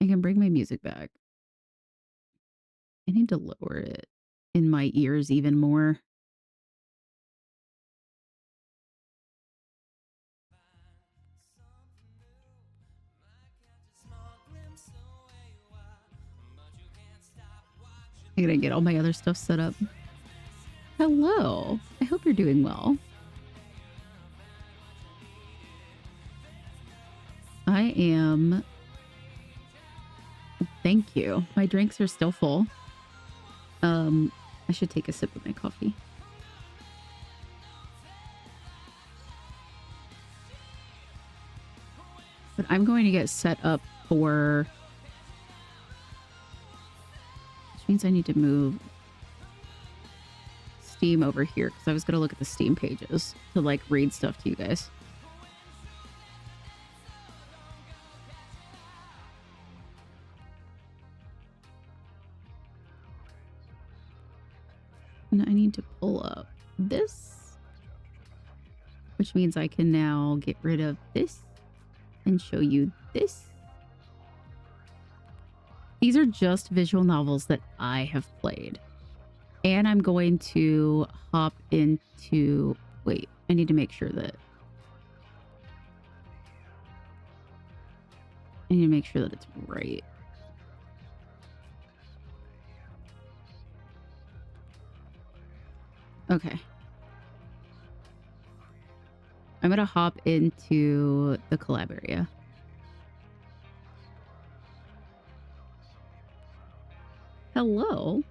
I can bring my music back. I need to lower it in my ears even more. I gotta get all my other stuff set up. Hello. I hope you're doing well. I am. Thank you. My drinks are still full. I should take a sip of my coffee. But I'm going to get set up for... Which means I need to move Steam over here, because I was going to look at the Steam pages to, like, read stuff to you guys. And I need to pull up this, which means I can now get rid of this and show you this. These are just visual novels that I have played. And I'm going to hop into... Wait, I need to make sure that... I need to make sure that it's right. Okay. I'm going to hop into the collab area. Hello.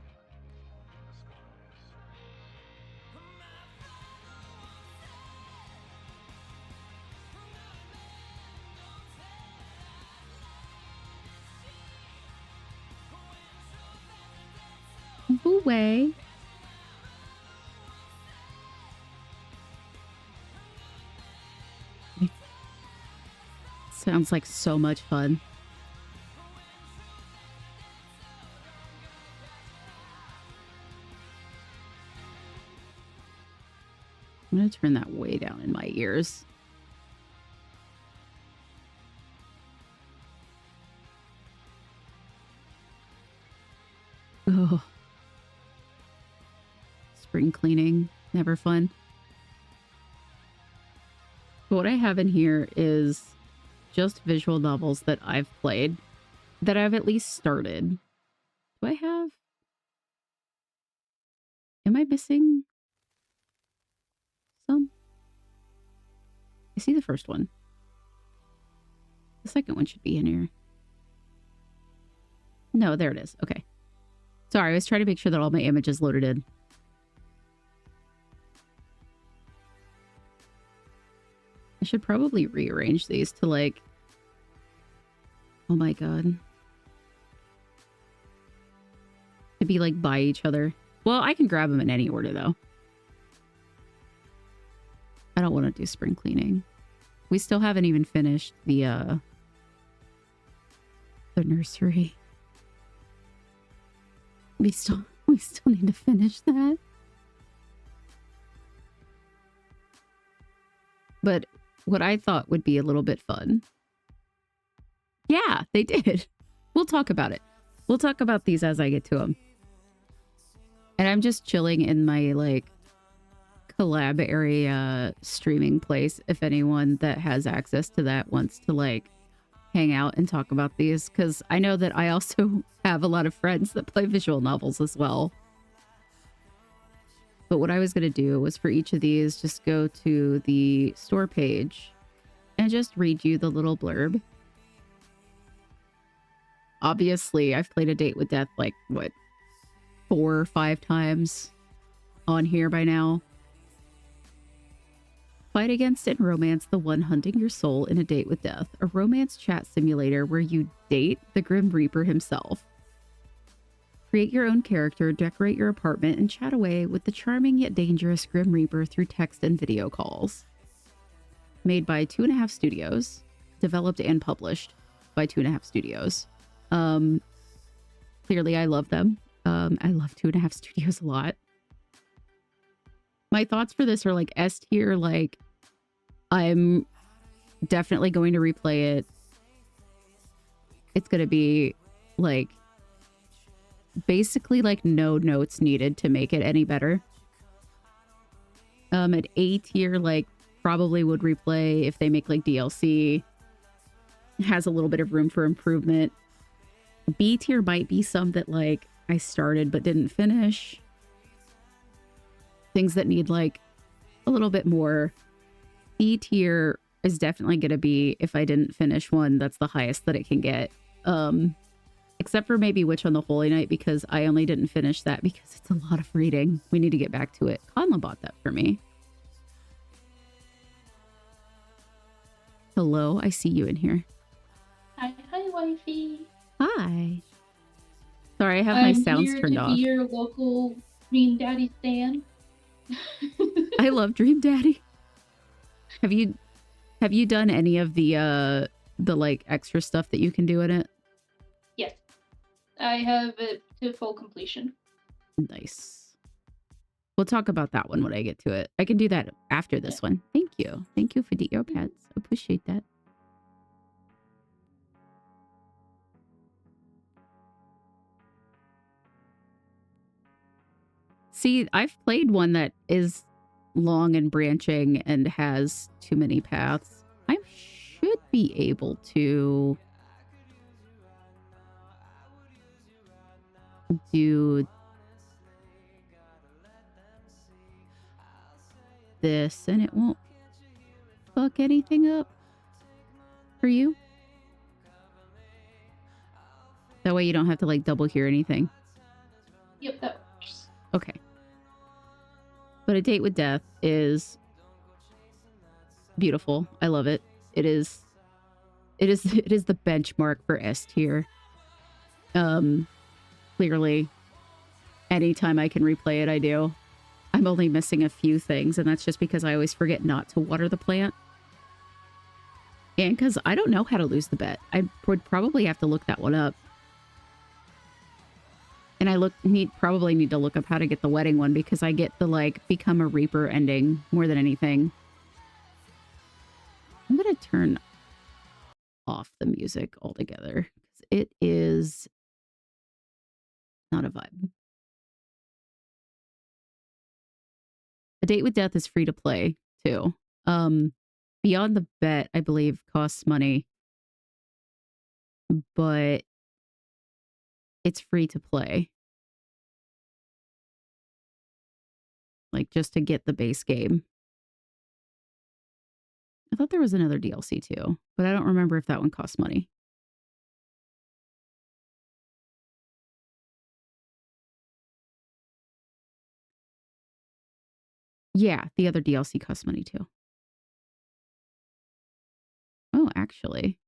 Away. Sounds like so much fun. I'm going to turn that way down in my ears. Oh. Spring cleaning, never fun. But what I have in here is just visual novels that I've played, that I've at least started. Do I have? Am I missing some? I see the first one. The second one should be in here. No, there it is. Okay. Sorry, I was trying to make sure that all my images loaded in. I should probably rearrange these to, like... Oh my god. To be, like, by each other. Well, I can grab them in any order, though. I don't want to do spring cleaning. We still haven't even finished the nursery. We still need to finish that. But what I thought would be a little bit fun. Yeah, they did. We'll talk about it. We'll talk about these as I get to them. And I'm just chilling in my, like, collab area streaming place. If anyone that has access to that wants to, like, hang out and talk about these. Because I know that I also have a lot of friends that play visual novels as well. But what I was going to do was for each of these, just go to the store page and just read you the little blurb. Obviously, I've played A Date with Death, like, what, 4 or 5 times on here by now. Fight against and romance the one hunting your soul in A Date with Death, a romance chat simulator where you date the Grim Reaper himself. Create your own character, decorate your apartment, and chat away with the charming yet dangerous Grim Reaper through text and video calls. Made by 2.5 Studios. Developed and published by 2.5 Studios. Clearly I love them. I love 2.5 Studios a lot. My thoughts for this are like S tier, like I'm definitely going to replay it. It's going to be like basically like no notes needed to make it any better. An A tier like probably would replay if they make like DLC. Has a little bit of room for improvement. B tier might be some that like I started but didn't finish. Things that need like a little bit more. C tier is definitely going to be if I didn't finish one, that's the highest that it can get. Except for maybe Witch on the Holy Night, because I only didn't finish that because it's a lot of reading. We need to get back to it. Conla bought that for me. Hello, I see you in here. Hi, wifey. Hi. Sorry, I have my sounds turned off. I'm here to be your local Dream Daddy stan. I love Dream Daddy. Have you done any of the like extra stuff that you can do in it? Yes. I have it to full completion. Nice. We'll talk about that one when I get to it. I can do that after this one. Thank you. Thank you for the earpads. Appreciate that. See, I've played one that is long and branching and has too many paths. I should be able to do this and it won't fuck anything up for you. That way you don't have to like double hear anything. Yep, that works. Okay. But A Date with Death is beautiful. I love it. It is the benchmark for S tier. Clearly, anytime I can replay it, I do. I'm only missing a few things, and that's just because I always forget not to water the plant. And because I don't know how to lose the bet. I would probably have to look that one up. And I probably need to look up how to get the wedding one, because I get the like become a reaper ending more than anything. I'm going to turn off the music altogether. It is not a vibe. A Date with Death is free to play too. Beyond the Bet, I believe, costs money, but it's free to play. Like just to get the base game. I thought there was another DLC too, but I don't remember if that one costs money. Yeah, the other DLC costs money too. Oh, actually.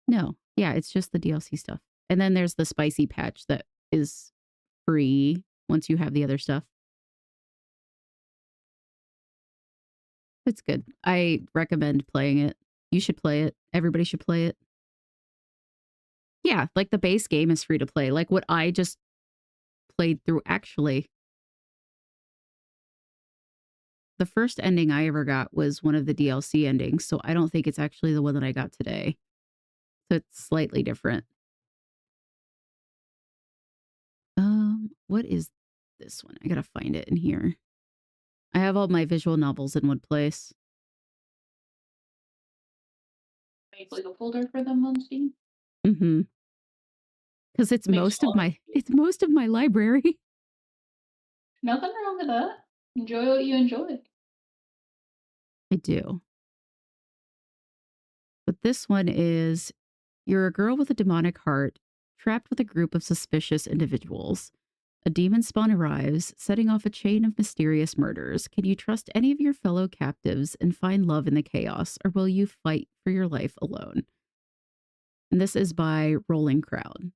No. Yeah, it's just the DLC stuff. And then there's the spicy patch that is free once you have the other stuff. It's good. I recommend playing it. You should play it. Everybody should play it. Yeah, like the base game is free to play. Like what I just played through, actually. The first ending I ever got was one of the DLC endings, so I don't think it's actually the one that I got today. So it's slightly different. What is this one? I gotta find it in here. I have all my visual novels in one place. Make like a folder for them on Steam. Mm-hmm. Because it's most of my library. Nothing wrong with that. Enjoy what you enjoy. I do. But this one is, you're a girl with a demonic heart, trapped with a group of suspicious individuals. A demon spawn arrives, setting off a chain of mysterious murders. Can you trust any of your fellow captives and find love in the chaos, or will you fight for your life alone? And this is by Rolling Crowd.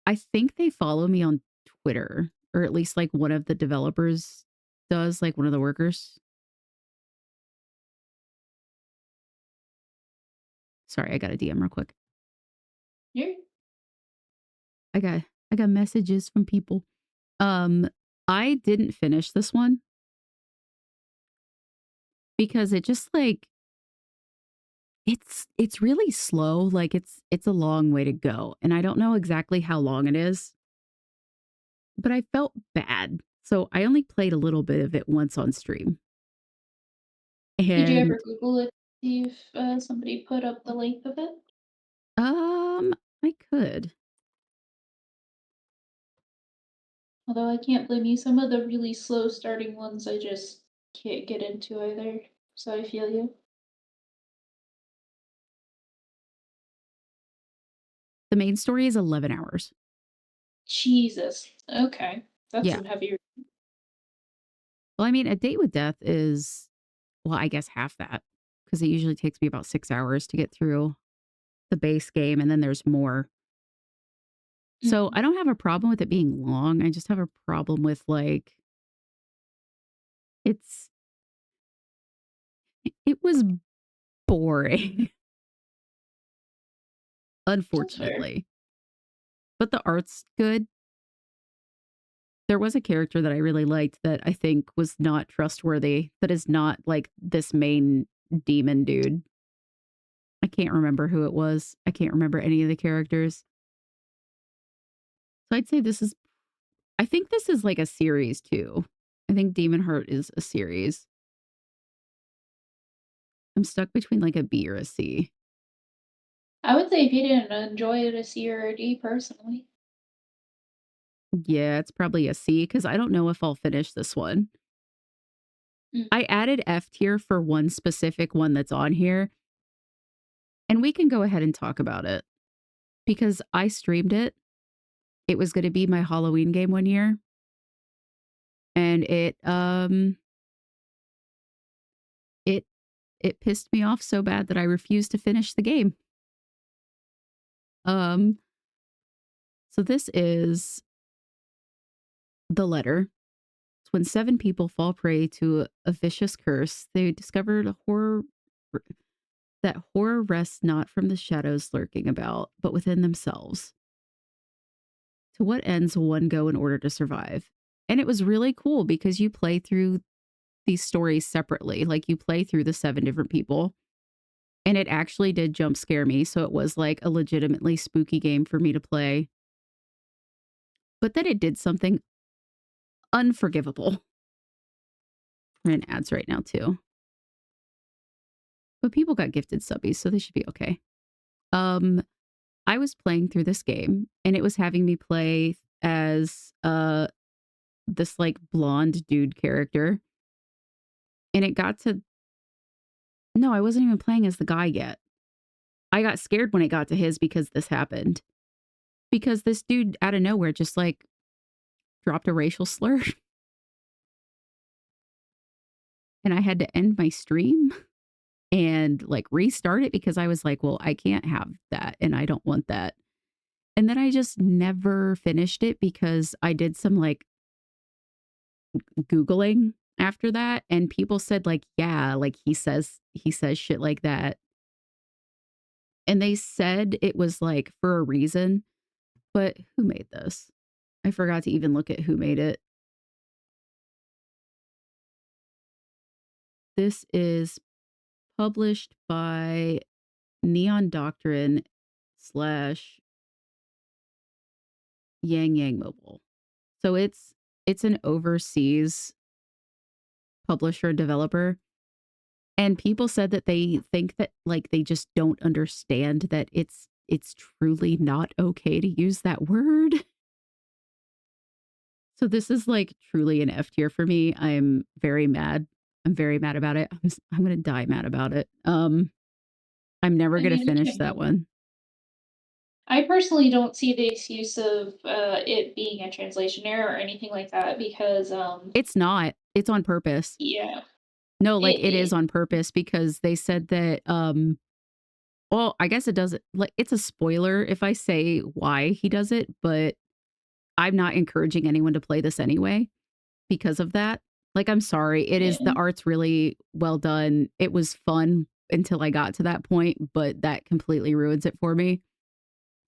I think they follow me on Twitter, or at least like one of the developers does, like one of the workers. Sorry, I got a DM real quick. Yeah. I got messages from people. I didn't finish this one because it just like It's really slow, like, it's a long way to go, and I don't know exactly how long it is, but I felt bad, so I only played a little bit of it once on stream, Did you ever and, Google it, see if, somebody put up the length of it? um, I could. Although I can't blame you, some of the really slow starting ones I just can't get into either, so I feel you. The main story is 11 hours. Jesus, okay. That's Yeah. some heavier. Well, I mean, A Date with Death is, well, I guess half that, because it usually takes me about 6 hours to get through the base game, and then there's more. So, Mhm. I don't have a problem with it being long, I just have a problem with, like, it's it was boring, That's fair. unfortunately, but the art's good. There was a character that I really liked that I think was not trustworthy, that is not, like, this main demon dude. I can't remember who it was. I can't remember any of the characters. So I'd say this is I think this is like a series too. I think Demon Heart is a series. I'm stuck between like a B or a C. I would say if you didn't enjoy it, a C or a D personally. Yeah, it's probably a C because I don't know if I'll finish this one. Mm. I added F tier for one specific one that's on here, and we can go ahead and talk about it because I streamed it. It was going to be my Halloween game one year, and it it pissed me off so bad that I refused to finish the game. Um, so this is the letter. It's when seven people fall prey to a vicious curse. They discovered a horror that horror rests not from the shadows lurking about, but within themselves. To what ends will one go in order to survive? And it was really cool because you play through these stories separately. Like you play through the seven different people. And it actually did jump scare me. So it was like a legitimately spooky game for me to play. But then it did something unforgivable. We're in ads right now, too. But people got gifted subbies, so they should be okay. Um, I was playing through this game and it was having me play as this like blonde dude character. And it got to no, I wasn't even playing as the guy yet. I got scared when it got to his because this happened. Because this dude out of nowhere just like dropped a racial slur and I had to end my stream and like restart it because I was like, well, I can't have that and I don't want that. And then I just never finished it because I did some like Googling after that and people said like, yeah, like he says shit like that. And they said it was like for a reason, but who made this? I forgot to even look at who made it. This is published by Neon Doctrine slash Yang Yang Mobile. So it's an overseas publisher and developer. And people said that they think that like they just don't understand that it's truly not okay to use that word. So this is like truly an F tier for me. I'm very mad. I'm very mad about it. I'm going to die mad about it. I'm never I going to mean, I finish can't that blame you. one. I personally don't see the excuse of, it being a translation error or anything like that because, It's not. It's on purpose. yeah, No, like it is it on purpose because they said that well, I guess it doesn't like it's a spoiler if I say why he does it, but I'm not encouraging anyone to play this anyway because of that. Like I'm sorry. It is the yeah. art's really well done. It was fun until I got to that point, but that completely ruins it for me.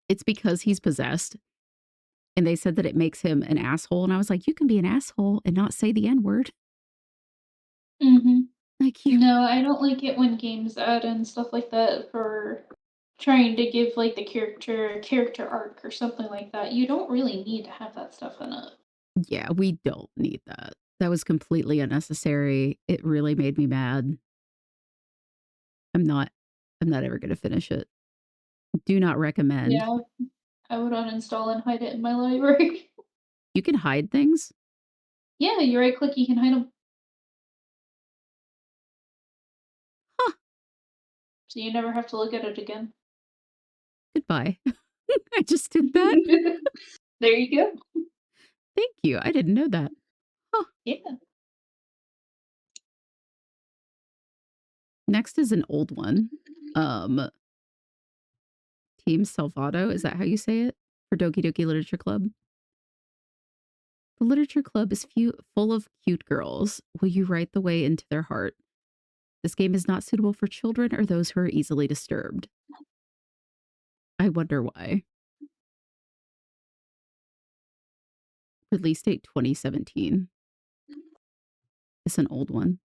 It's because he's possessed. And they said that it makes him an asshole. And I was like, you can be an asshole and not say the N word. Mhm. Like you No, I don't like it when games add in stuff like that for trying to give like the character a character arc or something like that. You don't really need to have that stuff in it. yeah, we don't need that. That was completely unnecessary. It really made me mad. I'm not I'm not ever gonna finish it. Do not recommend. Yeah, I would uninstall and hide it in my library. You can hide things? Yeah, you right click, you can hide them, Huh, so you never have to look at it again. goodbye. I just did that? There you go. Thank you. I didn't know that. Huh. Yeah. Next is an old one. Um, Team Salvato, is that how you say it? For Doki Doki Literature Club? The literature club is full of cute girls. Will you write the way into their heart? This game is not suitable for children or those who are easily disturbed. I wonder why. Release date 2017. It's an old one.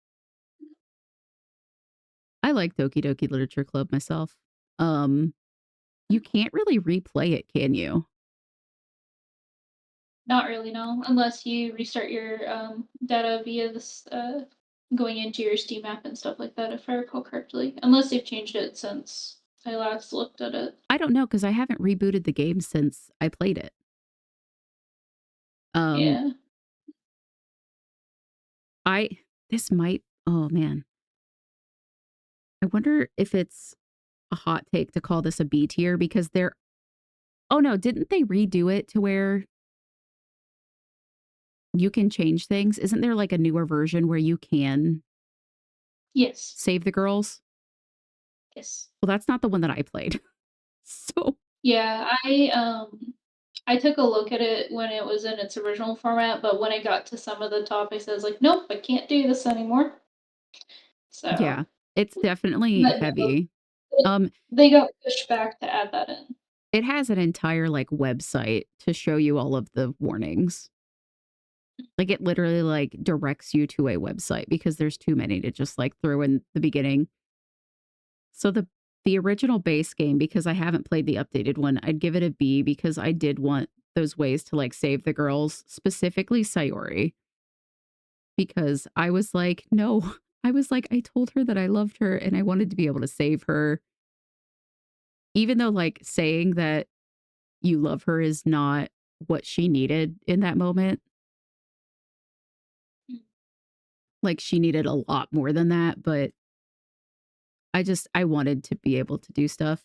I like Doki Doki Literature Club myself. Um, you can't really replay it, can you? Not really, no, unless you restart your data via this going into your Steam app and stuff like that, if I recall correctly. Unless they've changed it since I last looked at it. I don't know because I haven't rebooted the game since I played it. Um, Yeah. I this might oh man. I wonder if it's a hot take to call this a B tier because they're oh no, didn't they redo it to where you can change things? Isn't there like a newer version where you can Yes. save the girls? Yes. Well, that's not the one that I played. So, Yeah, I took a look at it when it was in its original format, but when I got to some of the topics, I was like, nope, I can't do this anymore. yeah, So, it's definitely but no, heavy. they, Um, they got pushed back to add that in. it has an entire like website to show you all of the warnings. Like it literally like directs you to a website because there's too many to just like throw in the beginning. So the original base game, because I haven't played the updated one, I'd give it a B because I did want those ways to like save the girls, specifically Sayori, because I was like, no, I was like, I told her that I loved her and I wanted to be able to save her. Even though like saying that you love her is not what she needed in that moment. Like she needed a lot more than that, but I wanted to be able to do stuff,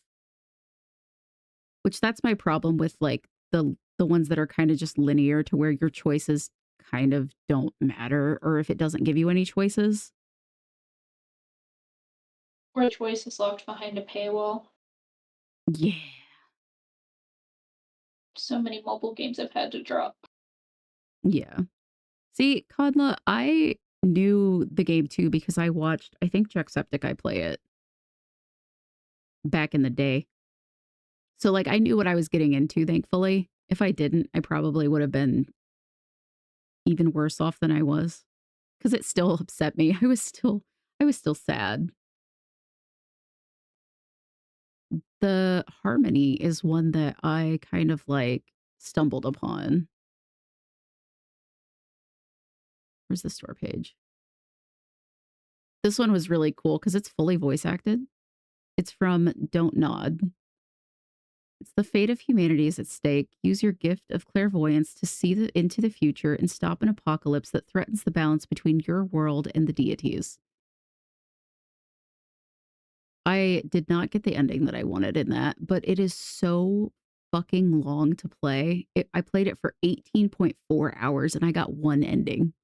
which that's my problem with like the ones that are kind of just linear to where your choices kind of don't matter or if it doesn't give you any choices. Or a choice is locked behind a paywall. Yeah. So many mobile games I've had to drop. Yeah. See, Kadla, I knew the game too because I watched, I think Jacksepticeye play it back in the day. So like I knew what I was getting into, thankfully. If I didn't, I probably would have been even worse off than I was because it still upset me. I was still sad. The harmony is one that I kind of like stumbled upon. Where's the store page? This one was really cool because it's fully voice acted. It's from Don't Nod. It's the fate of humanity is at stake. Use your gift of clairvoyance to see into the future and stop an apocalypse that threatens the balance between your world and the deities. I did not get the ending that I wanted in that, but it is so fucking long to play. I played it for 18.4 hours and I got one ending.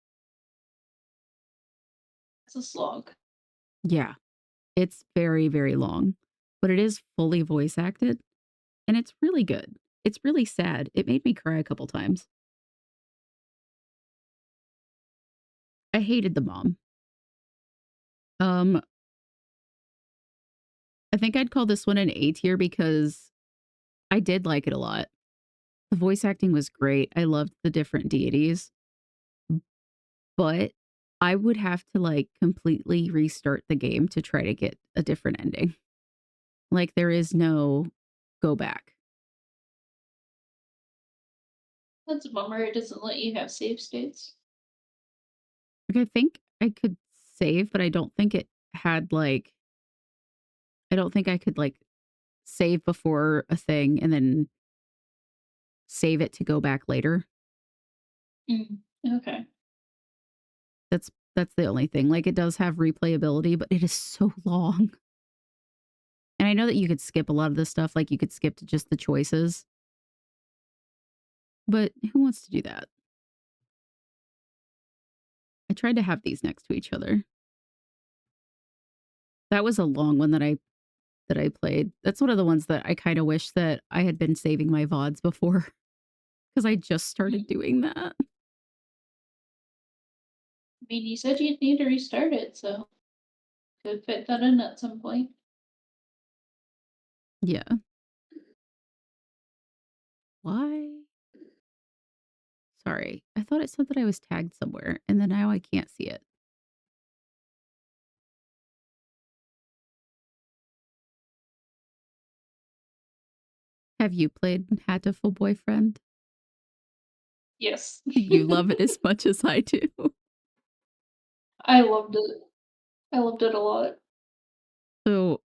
It's a slog. Yeah, it's very, very long, but it is fully voice acted and it's really good. It's really sad. It made me cry a couple times. I hated the mom. Um, I think I'd call this one an A tier because I did like it a lot. The voice acting was great. I loved the different deities, but I would have to, like, completely restart the game to try to get a different ending. Like, there is no go back. That's a bummer. It doesn't let you have save states. Like, I think I could save, but I don't think it had, like I don't think I could, like, save before a thing and then save it to go back later. Mm, okay. That's the only thing. Like, it does have replayability, but it is so long. And I know that you could skip a lot of this stuff, like, you could skip to just the choices, but who wants to do that? I tried to have these next to each other. That was a long one that I played. That's one of the ones that I kinda wish that I had been saving my VODs before, because I just started Mm. doing that. I mean, you said you'd need to restart it, so could fit that in at some point. Yeah. Why? Sorry. I thought it said that I was tagged somewhere, and then now I can't see it. Have you played Hatoful Boyfriend? Yes. Do you love it as much as I do? I loved it. I loved it a lot. So,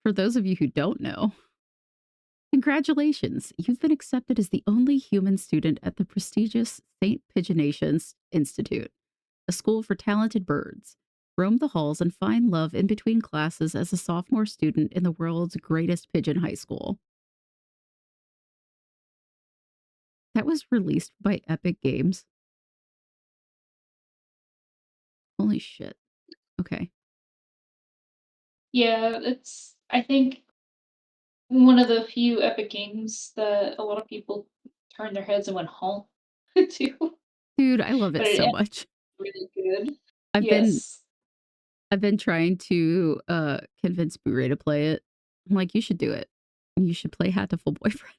for those of you who don't know, congratulations. You've been accepted as the only human student at the prestigious St. Pigeonations Institute, a school for talented birds. Roam the halls and find love in between classes as a sophomore student in the world's greatest pigeon high school. That was released by Epic Games. Holy shit. Okay. Yeah, it's I think one of the few epic games that a lot of people turned their heads and went home to, Dude, I love but it it so ended much. really good. I've been Yes. I've been trying to convince Boo-ray to play it. I'm like, you should do it. You should play Hatoful Boyfriend.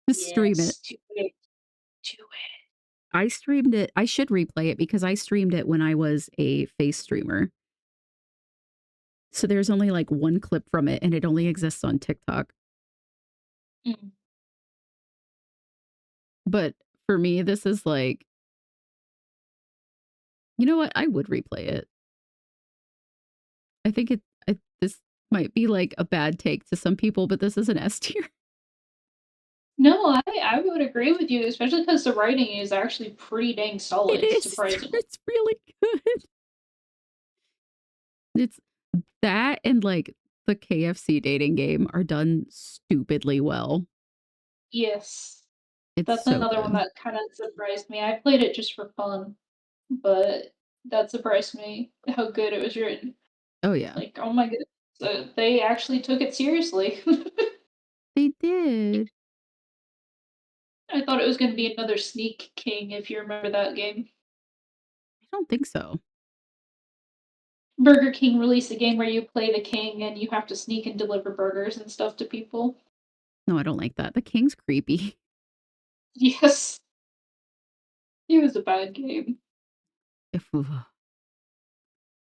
Just stream it. Yes, do it. Do it. I streamed it. I should replay it because I streamed it when I was a face streamer. So there's only like one clip from it and it only exists on TikTok. Mm. But for me, this is like, you know what? I would replay it. I think this might be like a bad take to some people, but this is an S tier. No, I would agree with you, especially because the writing is actually pretty dang It solid, is. surprisingly. It's really good. It's that and like the KFC dating game are done stupidly well. Yes. It's That's so another one good. that kinda surprised me. I played it just for fun, but that surprised me how good it was written. Oh yeah. Like, oh my goodness, they actually took it seriously. They did. I thought it was gonna be another Sneak King, if you remember that game. I don't think so. Burger King released a game where you play the king and you have to sneak and deliver burgers and stuff to people. No, I don't like that. The king's creepy. Yes, it was a bad game. If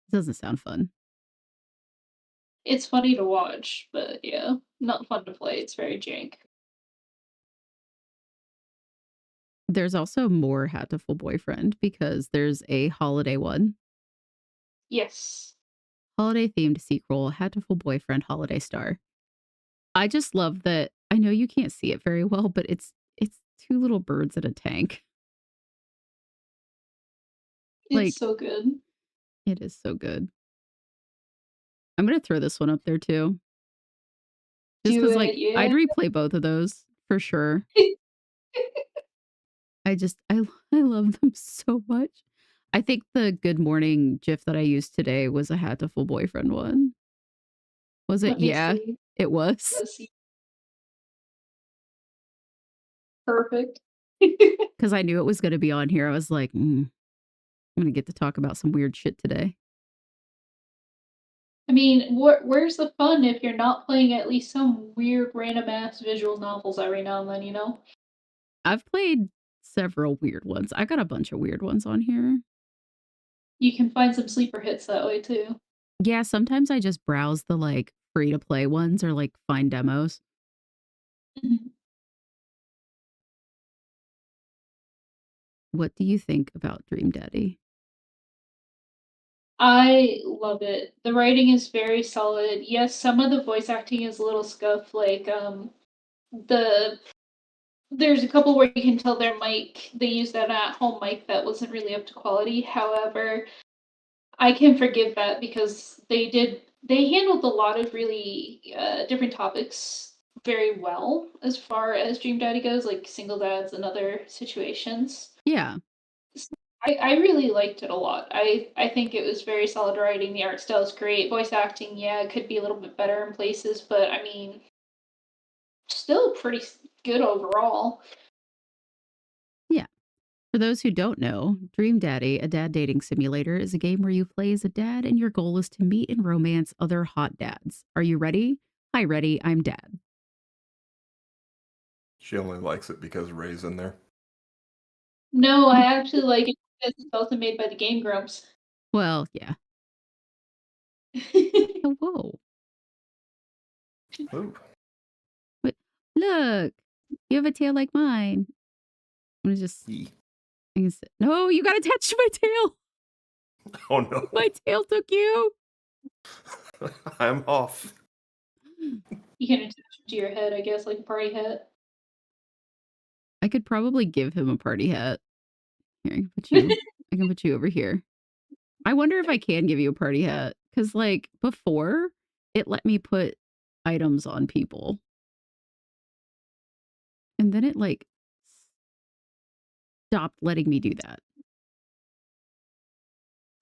doesn't sound fun. It's funny to watch, but yeah, not fun to play. It's very jank. There's also more Hatoful Boyfriend because there's a holiday one. Yes. Holiday themed sequel, Hatoful Boyfriend Holiday Star. I just love that I know you can't see it very well, but it's two little birds in a tank. It's Like, so good. it is so good. I'm gonna throw this one up there too. Just Do because, it, like, I'd yeah. replay both of those for sure. I love them so much. I think the good morning gif that I used today was a Hatoful Boyfriend one. Was it? Let me Yeah, see. it was. Let's see. Perfect. Because I knew it was gonna be on here. I was like, I'm gonna get to talk about some weird shit today. I mean, where's the fun if you're not playing at least some weird random ass visual novels every now and then, you know? I've played several weird ones. I got a bunch of weird ones on here. You can find some sleeper hits that way too. Yeah, sometimes I just browse the like free to play ones or like find demos. Mhm. What do you think about Dream Daddy? I love it. The writing is very solid. Yes, some of the voice acting is a little scuff, like, the there's a couple where you can tell their mic they used an at-home mic that wasn't really up to quality. However, I can forgive that because they handled a lot of really, different topics very well as far as Dream Daddy goes, like single dads and other situations. Yeah. I really liked it a lot. I think it was very solid writing, the art style is great, voice acting, yeah, it could be a little bit better in places, but I mean, still pretty good overall. Yeah. For those who don't know, Dream Daddy, a dad dating simulator, is a game where you play as a dad and your goal is to meet and romance other hot dads. Are you ready? Hi, ready. I'm dad. She only likes it because Ray's in there. No, I actually like it because it's also made by the Game Grumps. Well, yeah. Oh, whoa. Ooh. But look, you have a tail like mine. I'm gonna just. Yee. No, you gotta touch my tail. Oh no. My tail took you. I'm off. You can attach it to your head, I guess, like a party hat. I could probably give him a party hat. Here, I can put you. I can put you over here. I wonder if I can give you a party hat because, like, before it let me put items on people, and then it like stopped letting me do that.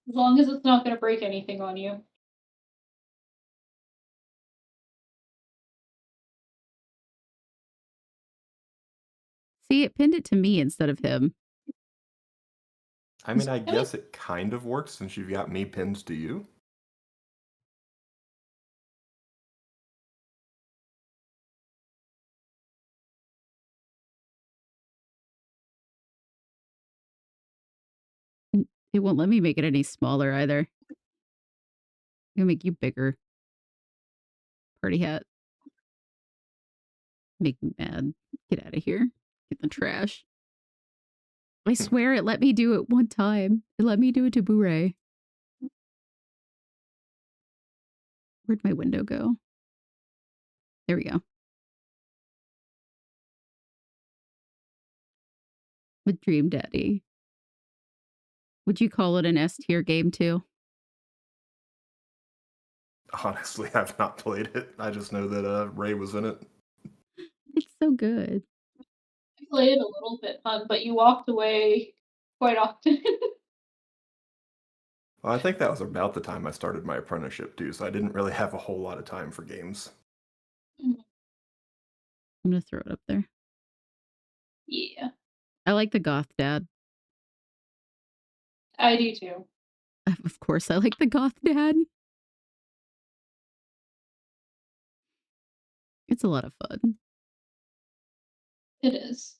As long as it's not gonna break anything on you. See, it pinned it to me instead of him. I mean, I I mean, guess it kind of works since you've got me pinned to you. It won't let me make it any smaller either. I'm gonna make you bigger. Party hat. Make me mad. Get out of here. Get in the trash. I swear it let me do it one time. It let me do it to Boo-ray. Where'd my window go? There we go. With Dream Daddy. Would you call it an S tier game too? Honestly, I've not played it. I just know that Ray was in it. It's so good. I played a little bit, but you walked away quite often. Well, I think that was about the time I started my apprenticeship too, so I didn't really have a whole lot of time for games. Mhm. I'm gonna throw it up there. Yeah, I like the goth dad. I do too. Of course, I like the goth dad. It's a lot of fun. It is.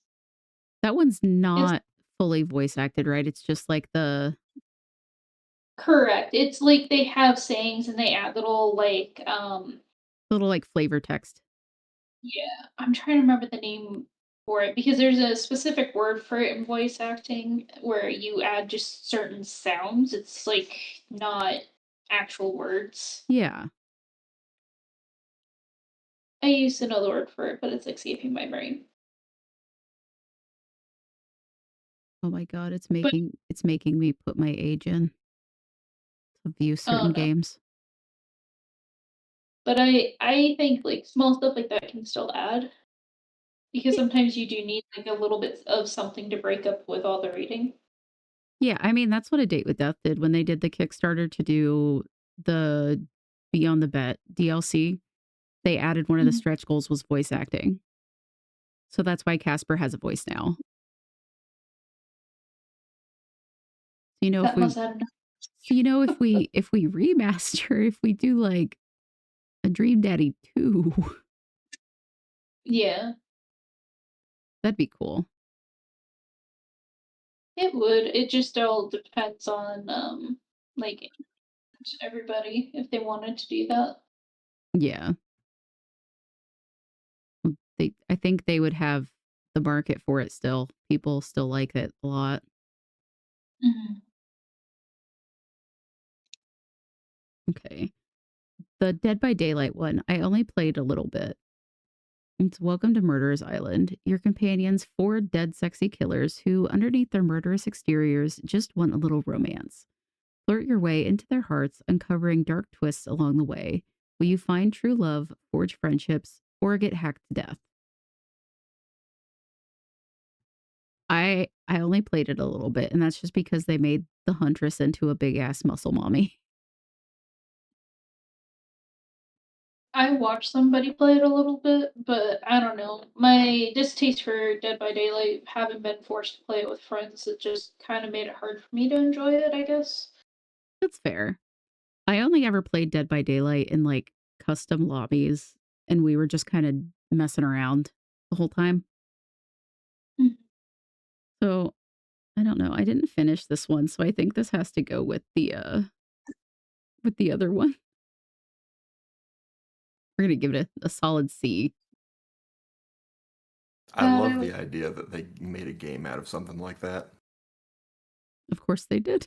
That one's It's not fully voice acted, right? It's just like the correct. It's like they have sayings and they add little like little like flavor text. yeah, I'm trying to remember the name for it because there's a specific word for it in voice acting where you add just certain sounds. It's like not actual words. Yeah. I used to know the word for it, but it's escaping my brain. Oh my god, But it's making me put my age in to view oh certain no. games. But I think like small stuff like that can still add because Y- sometimes you do need like a little bit of something to break up with all the reading. Yeah, I mean that's what A Date with Death did when they did the Kickstarter to do the Beyond the Bet DLC. They added one of the Mhm. stretch goals was voice acting. So that's why Casper has a voice now. So, That must add enough. if we remaster, if we do like a Dream Daddy 2, Yeah, that'd be cool. it would. It just all depends on like everybody if they wanted to do that. Yeah. I think they would have the market for it still. People still like it a lot. Mhm. Okay. The Dead by Daylight one, I only played a little bit. It's Welcome to Murderer's Island. Your companions, four dead sexy killers who, underneath their murderous exteriors, just want a little romance. Flirt your way into their hearts, uncovering dark twists along the way. Will you find true love, forge friendships, or get hacked to death? I only played it a little bit, and that's just because they made the Huntress into a big ass muscle mommy. I watched somebody play it a little bit, but I don't know. My distaste for Dead by Daylight, having been forced to play it with friends, it just kind of made it hard for me to enjoy it, I guess. That's fair. I only ever played Dead by Daylight in like custom lobbies, and we were just kind of messing around the whole time. Mm. So I don't know. I didn't finish this one, so I think this has to go with the other one. We're gonna give it a solid C. I That love I the idea that they made a game out of something like that. Of course they did.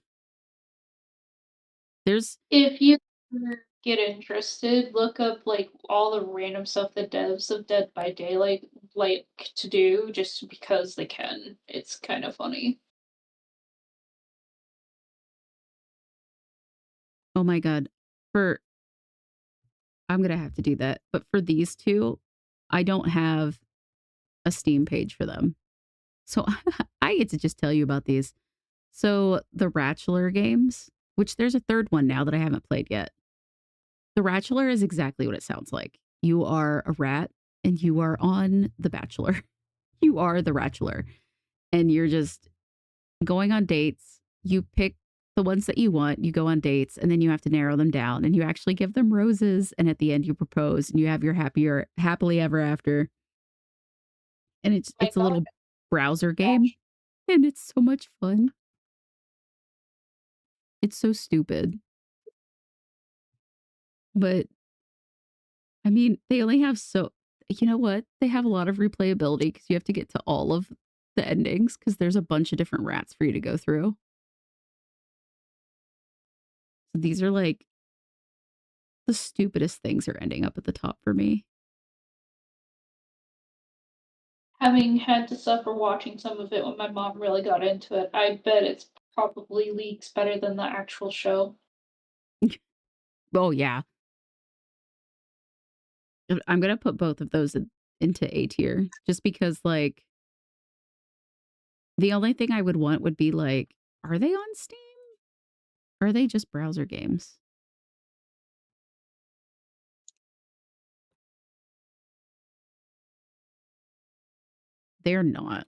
There's If you ever get interested, look up like all the random stuff the devs of Dead by Daylight like to do just because they can. It's kind of funny. oh my god. For I'm gonna have to do that. But for these two, I don't have a Steam page for them. So I get to just tell you about these. So the Ratchler games, which there's a third one now that I haven't played yet. The Ratchler is exactly what it sounds like. You are a rat and you are on The Bachelor. You are the Ratchler and you're just going on dates. You pick the ones that you want, you go on dates, and then you have to narrow them down and you actually give them roses. And at the end, you propose and you have your happily ever after. And My it's a God, little browser game gosh. and it's so much fun. It's so stupid. But I mean, they only have you know what? They have a lot of replayability because you have to get to all of the endings because there's a bunch of different rats for you to go through. So these are like the stupidest things are ending up at the top for me. Having had to suffer watching some of it when my mom really got into it, I bet it's probably leagues better than the actual show. Oh, yeah. I'm going to put both of those into A tier just because, like, the only thing I would want would be like, are they on Steam? Or are they just browser games? They're not.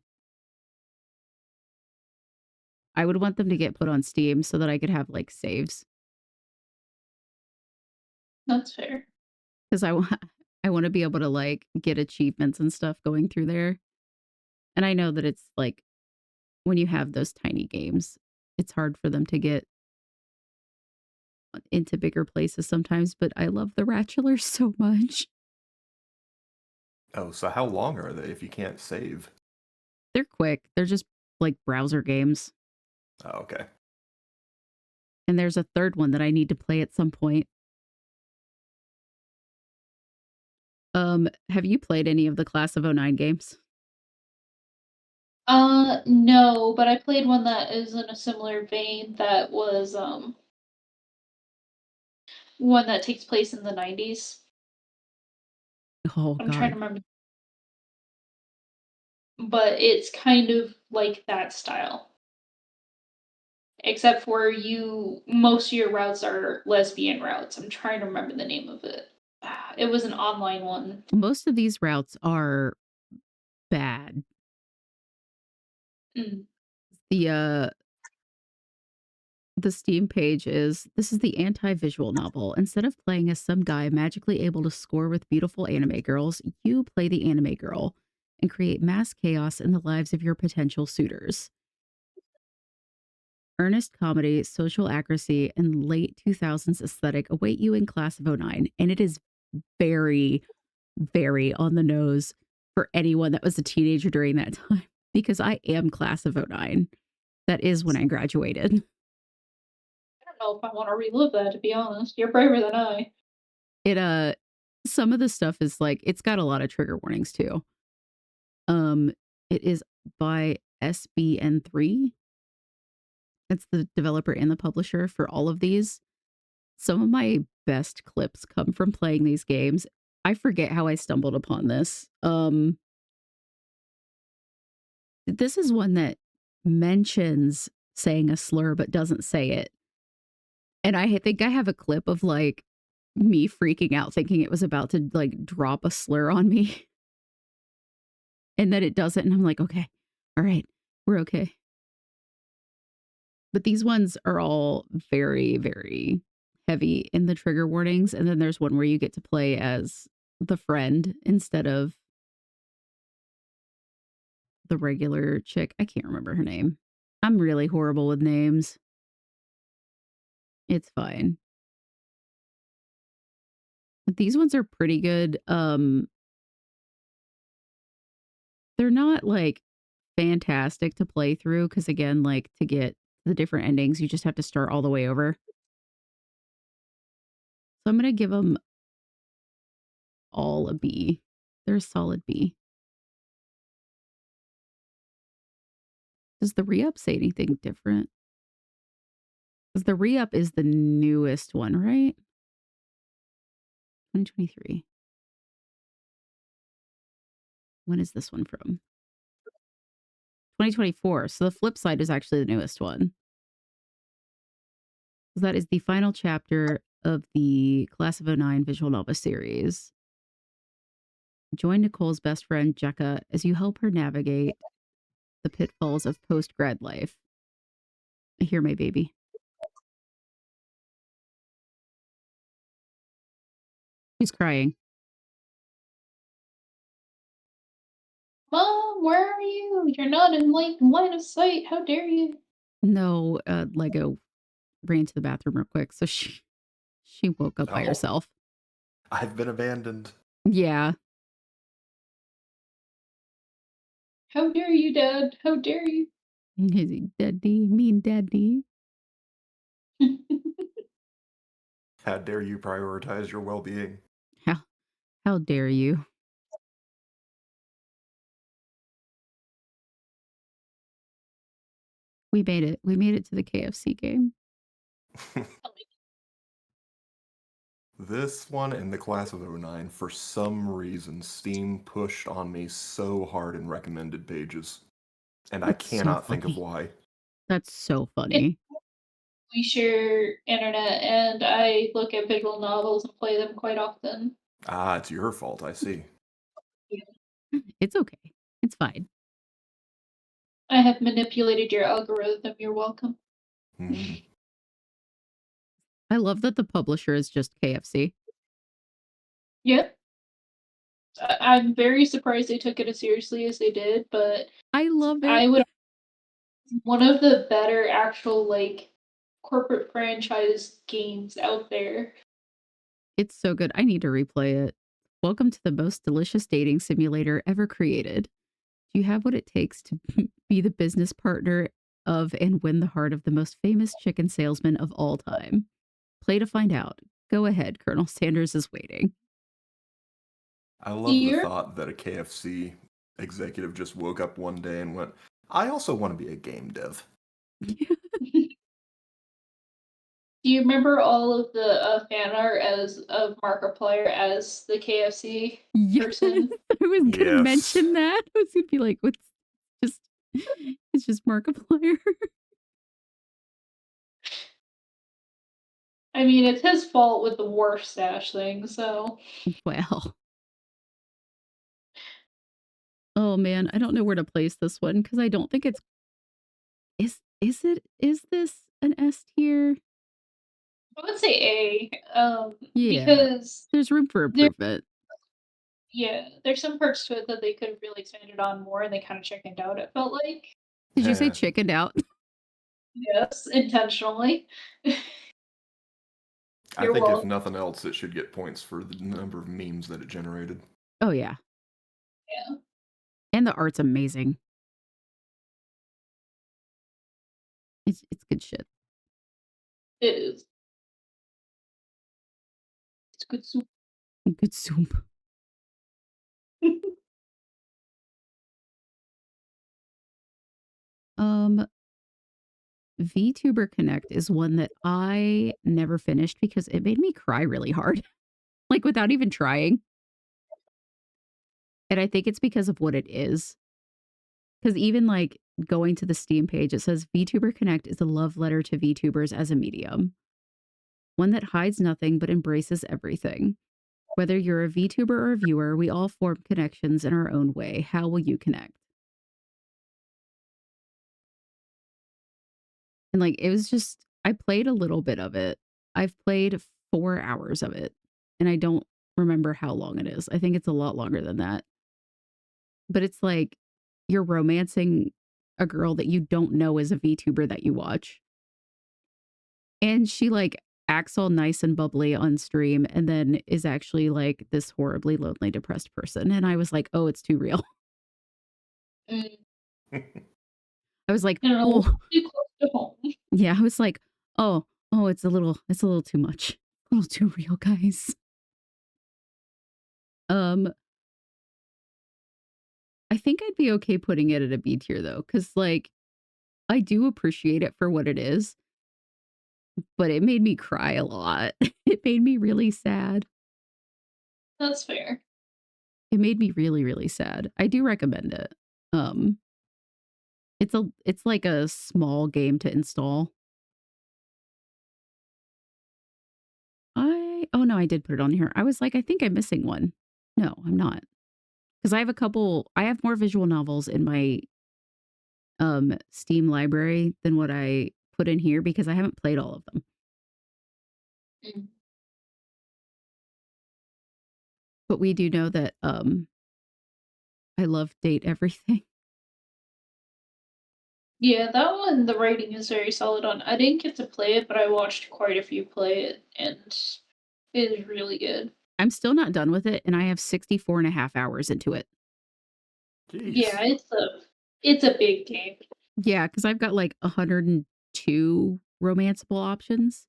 I would want them to get put on Steam so that I could have like saves That's fair. because I want to be able to like get achievements and stuff going through there. And I know that it's like when you have those tiny games, it's hard for them to get into bigger places sometimes, but I love the Ratchulars so much. Oh, so how long are they if you can't save? They're quick. They're just like browser games. Oh, okay. And there's a third one that I need to play at some point. Have you played any of the Class of '09 games? No, but I played one that is in a similar vein that was one that takes place in the 90s. Oh I'm trying to God. remember, but it's kind of like that style. Except for most of your routes are lesbian routes. I'm trying to remember the name of it. It was an online one. Most of these routes are bad. Mm. The the Steam page is this is the anti-visual novel. Instead of playing as some guy magically able to score with beautiful anime girls, you play the anime girl and create mass chaos in the lives of your potential suitors. Earnest comedy, social accuracy, and late 2000s aesthetic await you in Class of '09. And it is very, very on the nose for anyone that was a teenager during that time because I am Class of '09. That is when I graduated. I don't know if I want to relive that, to be honest. You're braver than I. It some of the stuff is like it's got a lot of trigger warnings too. It is by SBN3. It's the developer and the publisher for all of these. Some of my best clips come from playing these games. I forget how I stumbled upon this. This is one that mentions saying a slur but doesn't say it. And I think I have a clip of like me freaking out thinking it was about to like drop a slur on me. And then it doesn't. And I'm like, okay, all right, we're okay. But these ones are all very, very heavy in the trigger warnings. And then there's one where you get to play as the friend instead of the regular chick. I can't remember her name. I'm really horrible with names. It's fine. But these ones are pretty good. They're not like fantastic to play through because again, like to get the different endings, you just have to start all the way over. So I'm gonna give them all a B. They're a solid B. Does the re-up say anything different? Because the re-up is the newest one, right? 2023. When is this one from? 2024. So the flip side is actually the newest one. So that is the final chapter of the Class of '09 visual novel series. Join Nicole's best friend, Jekka, as you help her navigate the pitfalls of post-grad life. I hear my baby. She's crying. Mom, where are you? You're not in line of sight. How dare you? No, Lego ran to the bathroom real quick, so she woke up by Oh. herself. I've been abandoned. Yeah. How dare you, Dad? How dare you? Is he daddy? Mean daddy. How dare you prioritize your well-being? How dare you? We made it. We made it to the KFC game. This one in the Class of '09, for some reason, Steam pushed on me so hard in recommended pages. And I That's so cannot think of funny. why. That's so funny. We share internet, and I look at visual novels and play them quite often. Ah, it's your fault, I see. It's okay. It's fine. I have manipulated your algorithm. You're welcome. Mhm. I love that the publisher is just KFC. Yep. I'm very surprised they took it as seriously as they did, but I love it. I would one of the better actual like corporate franchise games out there. It's so good. I need to replay it. Welcome to the most delicious dating simulator ever created. Do you have what it takes to be the business partner of and win the heart of the most famous chicken salesman of all time? Play to find out. Go ahead, Colonel Sanders is waiting. I love the You're thought that a KFC executive just woke up one day and went, I also want to be a game dev. Do you remember all of the fan art of Markiplier as the KFC Yes, person? I was gonna Yes. mention that. I was gonna be like, what's just it's just Markiplier. I mean, it's his fault with the wharf stash thing, so Well. Oh man, I don't know where to place this one because I don't think it's is this an S tier? I would say A. Yeah. Because There's room for improvement. there's some parts to it that they could have really expanded on more, and they kind of chickened out. It felt like. Did you say Yeah. chickened out? Yes, intentionally. I You're think if welcome. nothing else, it should get points for the number of memes that it generated. Oh, yeah. Yeah, And the art's amazing. It's good shit. it is. It's good soup. Good soup. Um, VTuber Connect is one that I never finished because it made me cry really hard, like, without even trying. And I think it's because of what it is. Because even, like, going to the Steam page, it says, "VTuber Connect is a love letter to VTubers as a medium, one that hides nothing but embraces everything. Whether you're a VTuber or a viewer, we all form connections in our own way. How will you connect?" And, like, it was just I played a little bit of it. I've played 4 hours of it, and I don't remember how long it is. I think it's a lot longer than that. But it's like you're romancing a girl that you don't know is a VTuber that you watch. And she, like, acts all nice and bubbly on stream and then is actually, like, this horribly lonely, depressed person, and I was like, "Oh, it's too real." Mm, I was like, and a little "Oh." too close to home. Yeah, I was like, "Oh, it's a little too much. A little too real, guys." Um, I think I'd be okay putting it at a B tier though, because like, I do appreciate it for what it is, but it made me cry a lot. It made me really sad. That's fair. It made me really, really sad. I do recommend it. Um, it's like a small game to install. Oh no, I did put it on here. I was like, I think I'm missing one. No, I'm not. Because I have more visual novels in my Steam library than what I put in here because I haven't played all of them. Mm. But we do know that I love Date Everything. Yeah, that one, the rating is very solid on. I didn't get to play it, but I watched quite a few play it, and it is really good. I'm still not done with it, and I have 64 and a half hours into it. Yeah, Jeez. it's a big game. Yeah, because I've got like 102 romanceable options.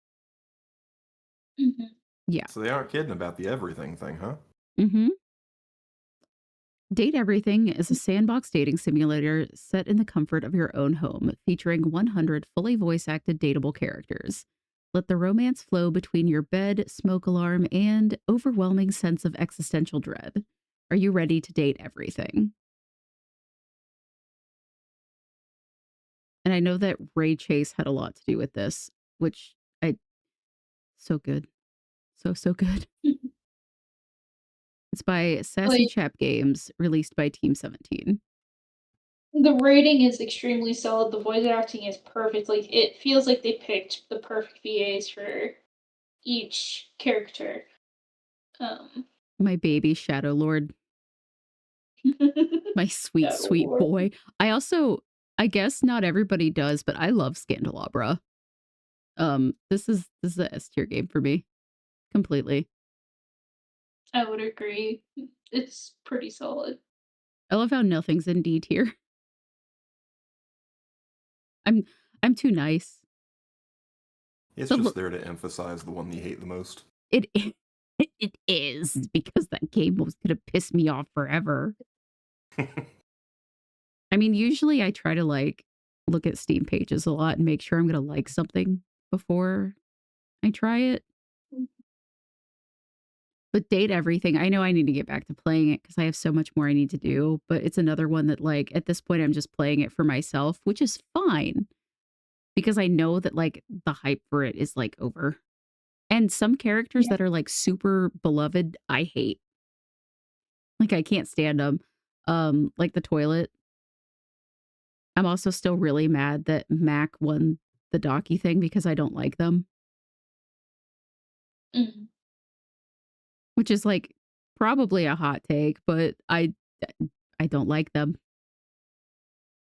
Mhm. Yeah. So they aren't kidding about the everything thing, huh? Mm-hmm. Date Everything is a sandbox dating simulator set in the comfort of your own home, featuring 100 fully voice acted dateable characters. Let the romance flow between your bed, smoke alarm, and overwhelming sense of existential dread. Are you ready to date everything? And I know that Ray Chase had a lot to do with this, which I so good. So good. It's by Sassy Like, Chap Games, released by Team 17. the rating is extremely solid. The voice acting is perfect. Like, it feels like they picked the perfect VAs for each character. Um, My baby Shadow Lord, my sweet, Shadow sweet Lord. boy. I guess not everybody does, but I love Scandalabra. This is a S tier game for me. Completely. I would agree. It's pretty solid. I love how nothing's in D tier. I'm I'm too nice. It's The just look there to emphasize the one you hate the most. it it is because that game was gonna piss me off forever. I mean, usually I try to like look at Steam pages a lot and make sure I'm gonna like something before I try it. But Date Everything, I know I need to get back to playing it because I have so much more I need to do. But it's another one that, like, at this point, I'm just playing it for myself, which is fine because I know that, like, the hype for it is, like, over. And some characters Yeah. that are, like, super beloved, I hate. Like, I can't stand them. Like the toilet. I'm also still really mad that Mac won the docky thing because I don't like them, Mhm. which is, like, probably a hot take, but I don't like them.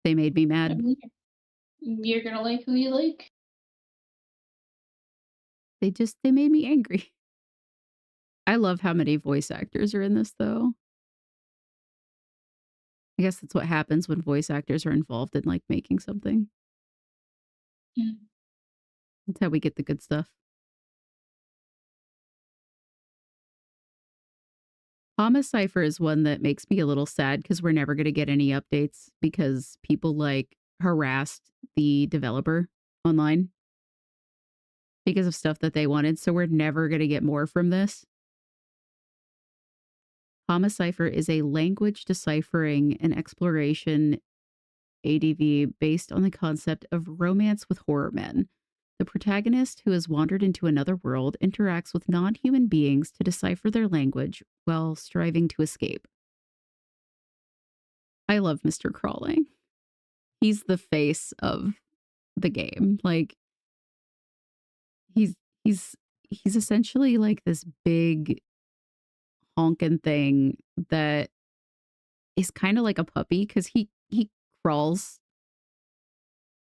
They made me I mad. mean, You're gonna like who you like. They made me angry. I love how many voice actors are in this, though. I guess that's what happens when voice actors are involved in, like, making something. Mm. That's how we get the good stuff. Thomas Cypher is one that makes me a little sad because we're never gonna get any updates because people, like, harassed the developer online because of stuff that they wanted, so we're never gonna get more from this. Thomas Cypher is a language deciphering and exploration ADV based on the concept of romance with horror men. The protagonist, who has wandered into another world, interacts with non human beings to decipher their language while striving to escape. I love Mr. Crawling. He's the face of the game. Like, he's he's he's essentially like this big honking thing that is kind of like a puppy because he crawls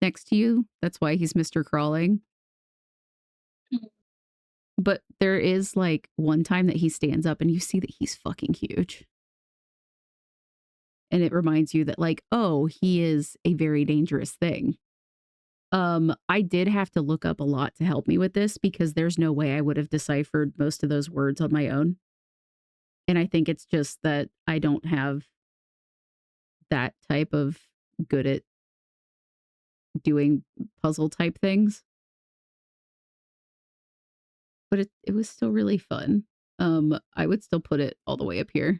next to you. That's why he's Mr. Crawling. Mm. But there is like one time that he stands up and you see that he's fucking huge. And it reminds you that like, oh, he is a very dangerous thing. I did have to look up a lot to help me with this because there's no way I would have deciphered most of those words on my own. And I think it's just that I don't have that type of good at doing puzzle type things. But it was still really fun. I would still put it all the way up here.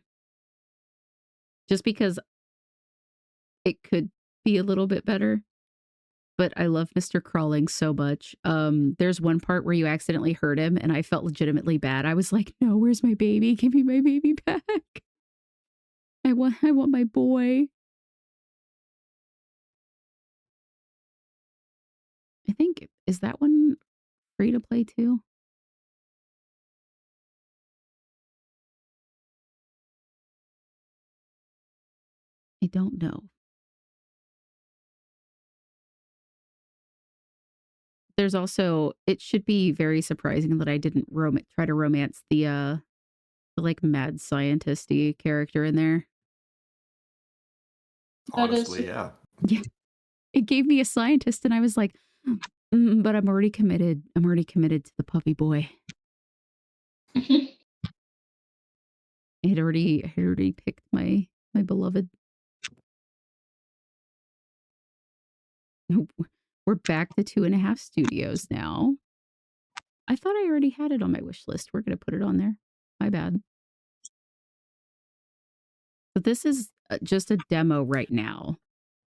Just because it could be a little bit better. But I love Mr. Crawling so much. There's one part where you accidentally hurt him and I felt legitimately bad. I was like, no, where's my baby? Give me my baby back. I want my boy. I think, is that one free to play too? I don't know. There's also, it should be very surprising that I didn't try to romance the like mad scientist-y character in there. That is Honestly, yeah. Yeah. It gave me a scientist and I was like, but I'm already committed. I'm already committed to the puppy boy. I had already picked my beloved. Nope. We're back to 2.5 Studios now. I thought I already had it on my wish list. We're gonna put it on there. My bad. But this is just a demo right now.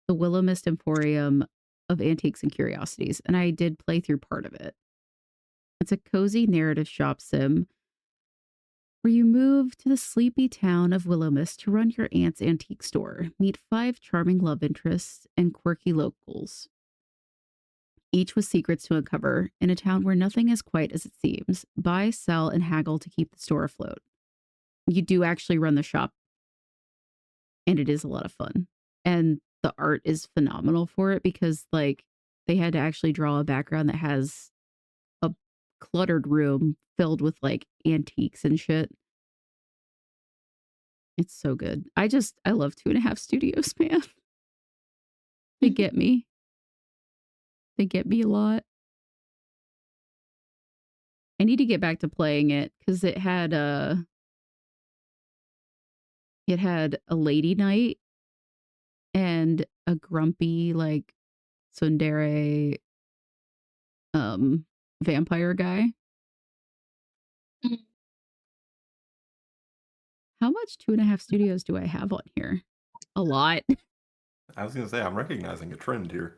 The Willow Mist Emporium of Antiques and Curiosities, and I did play through part of it. It's a cozy narrative shop sim where you move to the sleepy town of Willow Mist to run your aunt's antique store. Meet 5 charming love interests and quirky locals, each with secrets to uncover in a town where nothing is quite as it seems. Buy, sell, and haggle to keep the store afloat. You do actually run the shop, and it is a lot of fun. And the art is phenomenal for it because, like, they had to actually draw a background that has a cluttered room filled with, like, antiques and shit. It's so good. I love 2.5 Studios, man. They get me. They get me a lot. I need to get back to playing it because it had a lady knight and a grumpy like tsundere vampire guy. Mm. How much 2.5 Studios do I have on here? A lot. I was going to say, I'm recognizing a trend here.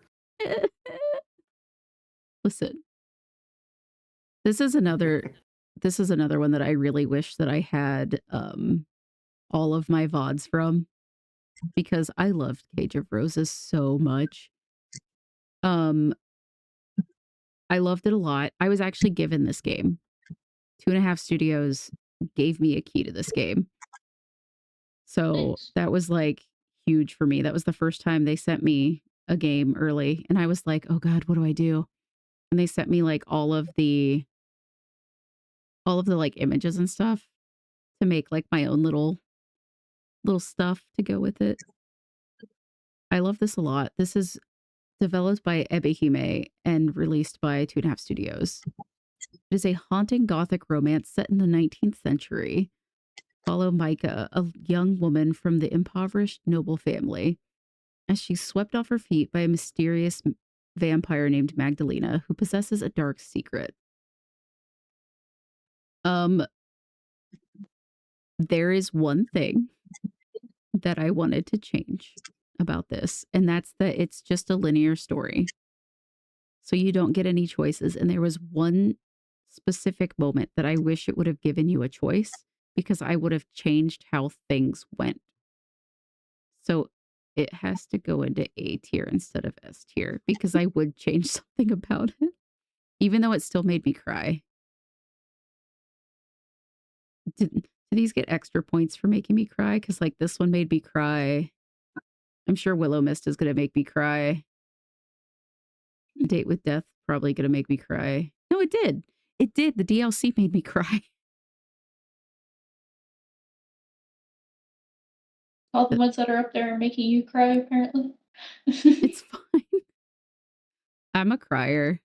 Listen, this is another one that I really wish that I had all of my VODs from because I loved Cage of Roses so much. I loved it a lot. I was actually given this game. 2.5 Studios gave me a key to this game. So Nice. that was like huge for me. That was the first time they sent me a game early, and I was like, oh God, what do I do? And they sent me like all of the like images and stuff to make like my own little stuff to go with it. I love this a lot. This is developed by Ebihime and released by 2.5 Studios. It is a haunting gothic romance set in the 19th century. Follow Micah, a young woman from the impoverished noble family, as she's swept off her feet by a mysterious vampire named Magdalena who possesses a dark secret. There is one thing that I wanted to change about this, and that's that it's just a linear story. So you don't get any choices. And there was one specific moment that I wish it would have given you a choice because I would have changed how things went. So it has to go into A tier instead of S tier because I would change something about it, even though it still made me cry. Do these get extra points for making me cry? Because like this one made me cry. I'm sure Willow Mist is going to make me cry. Date with Death probably going to make me cry. No, it did. It did. The DLC made me cry. All the ones that are up there are making you cry, apparently. It's fine. I'm a crier.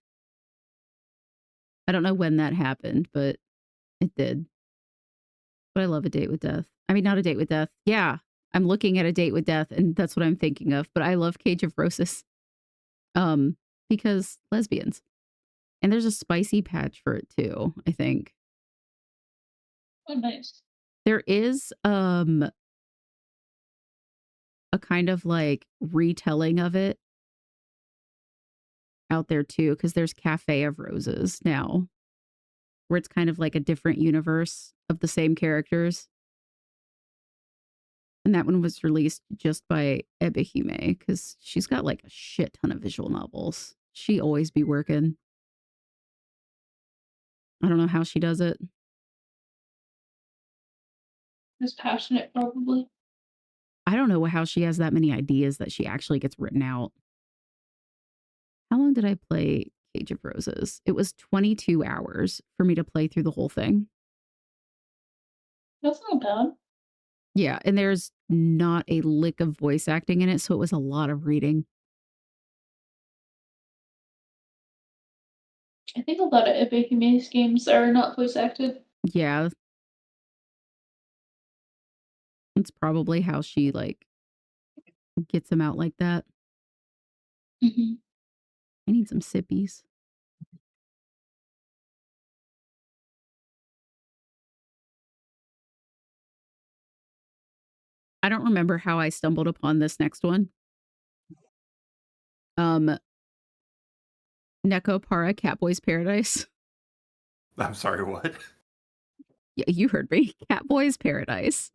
I don't know when that happened, but it did. But I love A Date with Death. I mean, not A Date with Death. Yeah, I'm looking at A Date with Death, and that's what I'm thinking of. But I love Cage of Roses. Because lesbians. And there's a spicy patch for it too, I think. Oh, nice. There is a kind of like retelling of it out there too, because there's Cafe of Roses now, where it's kind of like a different universe of the same characters. And that one was released just by Ebihime because she's got like a shit ton of visual novels. She always be working. I don't know how she does it. Just passionate, probably. I don't know how she has that many ideas that she actually gets written out. How long did I play Cage of Roses? It was 22 hours for me to play through the whole thing. That's not bad. Yeah, and there's not a lick of voice acting in it, so it was a lot of reading. I think a lot of Epic games are not voice acted. Yeah. That's probably how she like gets them out like that. Mm-hmm. I need some sippies. I don't remember how I stumbled upon this next one. Nekopara Catboy's Paradise. I'm sorry, what? Yeah, you heard me. Catboy's Paradise.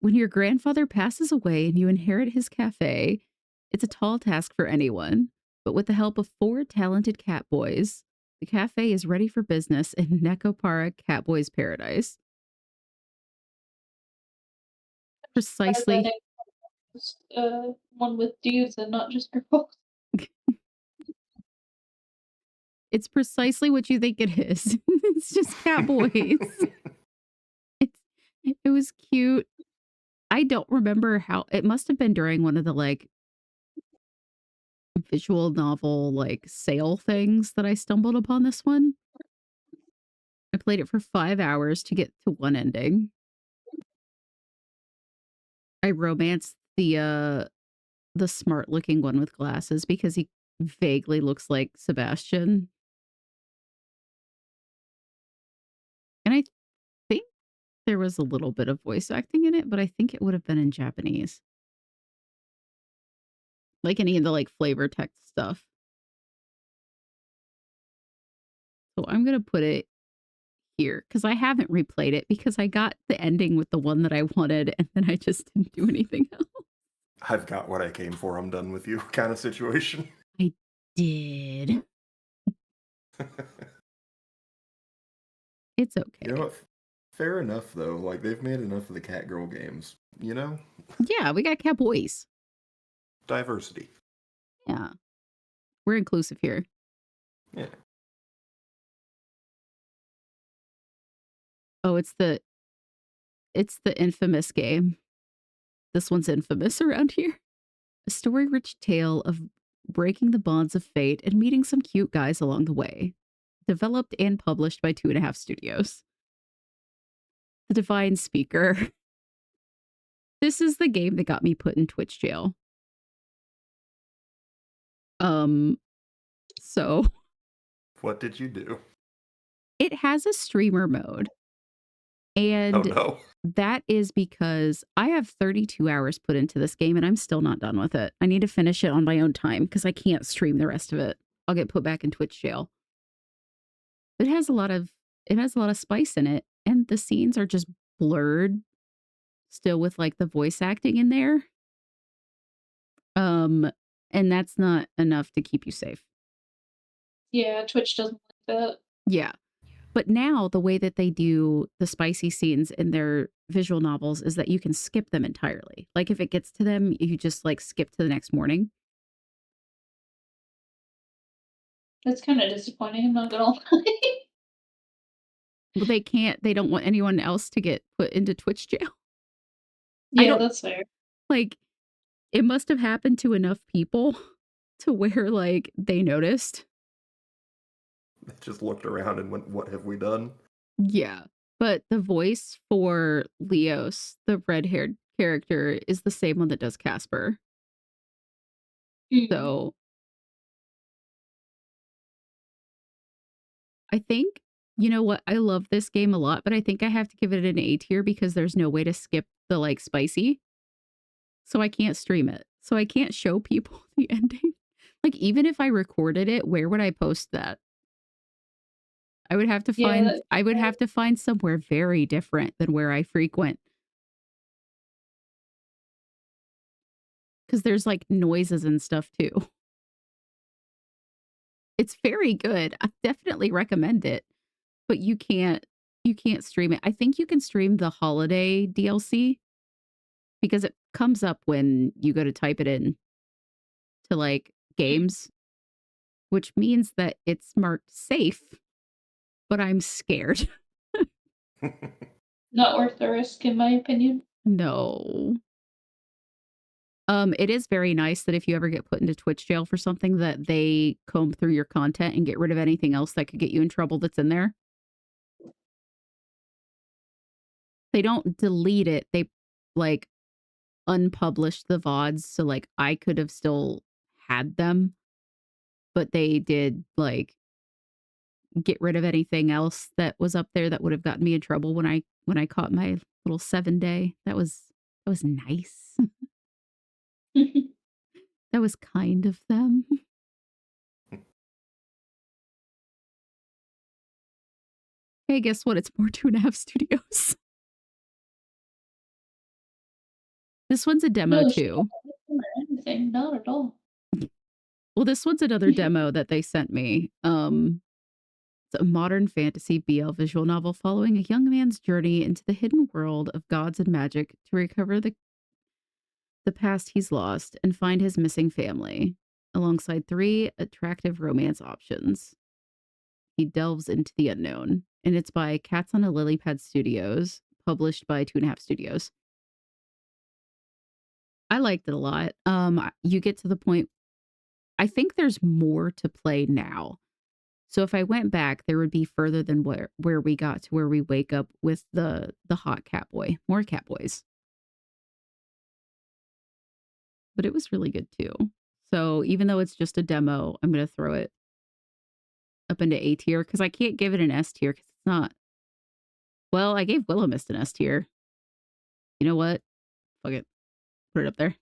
When your grandfather passes away and you inherit his cafe, it's a tall task for anyone. But with the help of 4 talented catboys, the cafe is ready for business in Nekopara Catboy's Paradise. Precisely. One with dudes and not just girls. It's precisely what you think it is. It's just catboys. It was cute. I don't remember how it must have been during one of the like visual novel like sale things that I stumbled upon this one. I played it for 5 hours to get to one ending. I romanced the smart looking one with glasses because he vaguely looks like Sebastian. And I think there was a little bit of voice acting in it, but I think it would have been in Japanese. Like any of the like flavor text stuff. So I'm going to put it here because I haven't replayed it because I got the ending with the one that I wanted and then I just didn't do anything else. I've got what I came for. I'm done with you kind of situation. I did. It's okay. You know what? Fair enough, though. Like, they've made enough of the cat girl games, you know? Yeah, we got cat boys. Diversity. Yeah. We're inclusive here. Yeah. Oh, it's the infamous game. This one's infamous around here. A story-rich tale of breaking the bonds of fate and meeting some cute guys along the way. Developed and published by 2.5 Studios. The Divine Speaker. This is the game that got me put in Twitch jail. So What did you do? it has a streamer mode. Oh And no. that is because I have 32 hours put into this game and I'm still not done with it. I need to finish it on my own time because I can't stream the rest of it. I'll get put back in Twitch jail. It has a lot of spice in it, and the scenes are just blurred still with like the voice acting in there. And that's not enough to keep you safe. Yeah, Twitch doesn't like that. Yeah. But now the way that they do the spicy scenes in their visual novels is that you can skip them entirely. Like if it gets to them, you just like skip to the next morning. That's kind of disappointing, I'm not gonna lie. Well, they don't want anyone else to get put into Twitch jail. Yeah, that's fair. Like, it must have happened to enough people to where like they noticed. They just looked around and went, "What have we done?" Yeah. But the voice for Leos, the red-haired character, is the same one that does Casper. So I think, you know what? I love this game a lot, but I think I have to give it an A tier because there's no way to skip the like spicy. So I can't stream it. So I can't show people the ending. Like even if I recorded it, where would I post that? I would have to find somewhere very different than where I frequent. Cuz there's like noises and stuff too. It's very good. I definitely recommend it. But you can't stream it. I think you can stream the holiday DLC because it comes up when you go to type it in to like games, which means that it's marked safe, but I'm scared. Not worth the risk, in my opinion. No. It is very nice that if you ever get put into Twitch jail for something that they comb through your content and get rid of anything else that could get you in trouble that's in there. They don't delete it. They like unpublish the VODs, so like I could have still had them, but they did like get rid of anything else that was up there that would have gotten me in trouble when I caught my little 7-day. That was nice. That was kind of them. Hey, guess what? It's more 2.5 Studios. This one's a demo No, too. anything, not at all. Well, this one's another demo that they sent me. It's a modern fantasy BL visual novel following a young man's journey into the hidden world of gods and magic to recover the past he's lost and find his missing family, alongside 3 attractive romance options. He delves into the unknown, and it's by Cats on a Lily Pad Studios, published by 2.5 Studios. I liked it a lot. You get to the point, I think there's more to play now. So if I went back, there would be further than where we got to where we wake up with the hot cat boy, more cat boys. But it was really good too. So even though it's just a demo, I'm going to throw it up into A tier because I can't give it an S tier because it's not. Well, I gave Willow Mist an S tier. You know what? Fuck it. Put it up there.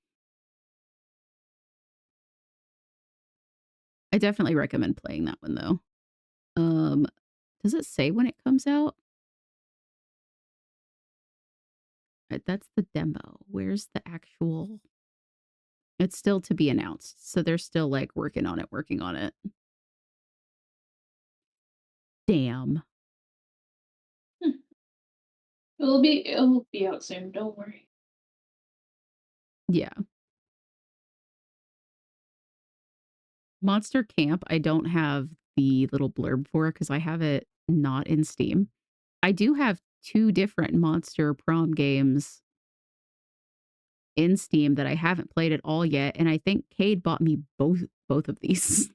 I definitely recommend playing that one though. Does it say when it comes out? That's the demo. Where's the actual? It's still to be announced. So they're still like working on it. Damn. It'll be out soon, don't worry. Yeah. Monster Camp, I don't have the little blurb for because I have it not in Steam. I do have 2 different Monster Prom games in Steam that I haven't played at all yet, and I think Cade bought me both of these.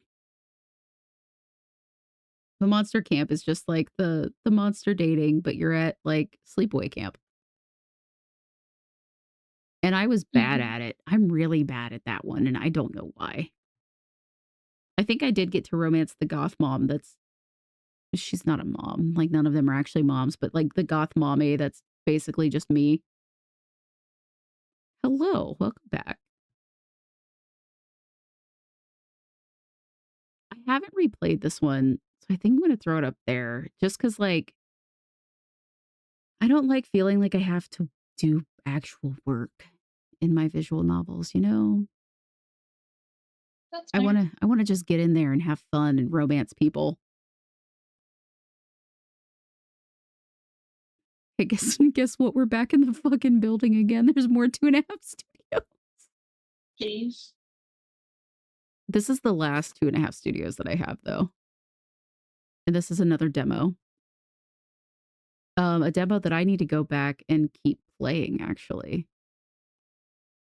The Monster Camp is just like the monster dating, but you're at, like, sleepaway camp. And I was bad Mhm. at it. I'm really bad at that one, and I don't know why. I think I did get to romance the goth mom that's she's not a mom, like, none of them are actually moms, but, like, the goth mommy that's basically just me. Hello, welcome back. I haven't replayed this one, so I think I'm gonna throw it up there just because, like, I don't like feeling like I have to do actual work in my visual novels, you know? That's I fair. wanna just get in there and have fun and romance people. Hey, guess what? We're back in the fucking building again. There's more 2.5 studios. Jeez. This is the last 2.5 studios that I have, though, and this is another demo. A demo that I need to go back and keep playing, actually.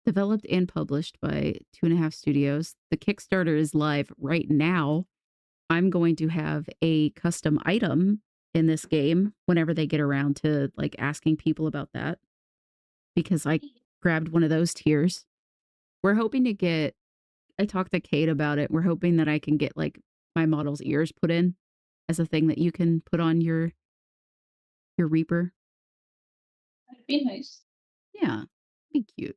Developed and published by 2.5 Studios. The Kickstarter is live right now. I'm going to have a custom item in this game whenever they get around to, like, asking people about that, because I grabbed one of those tiers. We're hoping to get I talked to Kate about it. We're hoping that I can get, like, my model's ears put in as a thing that you can put on your Reaper. That'd be nice. Yeah, be cute.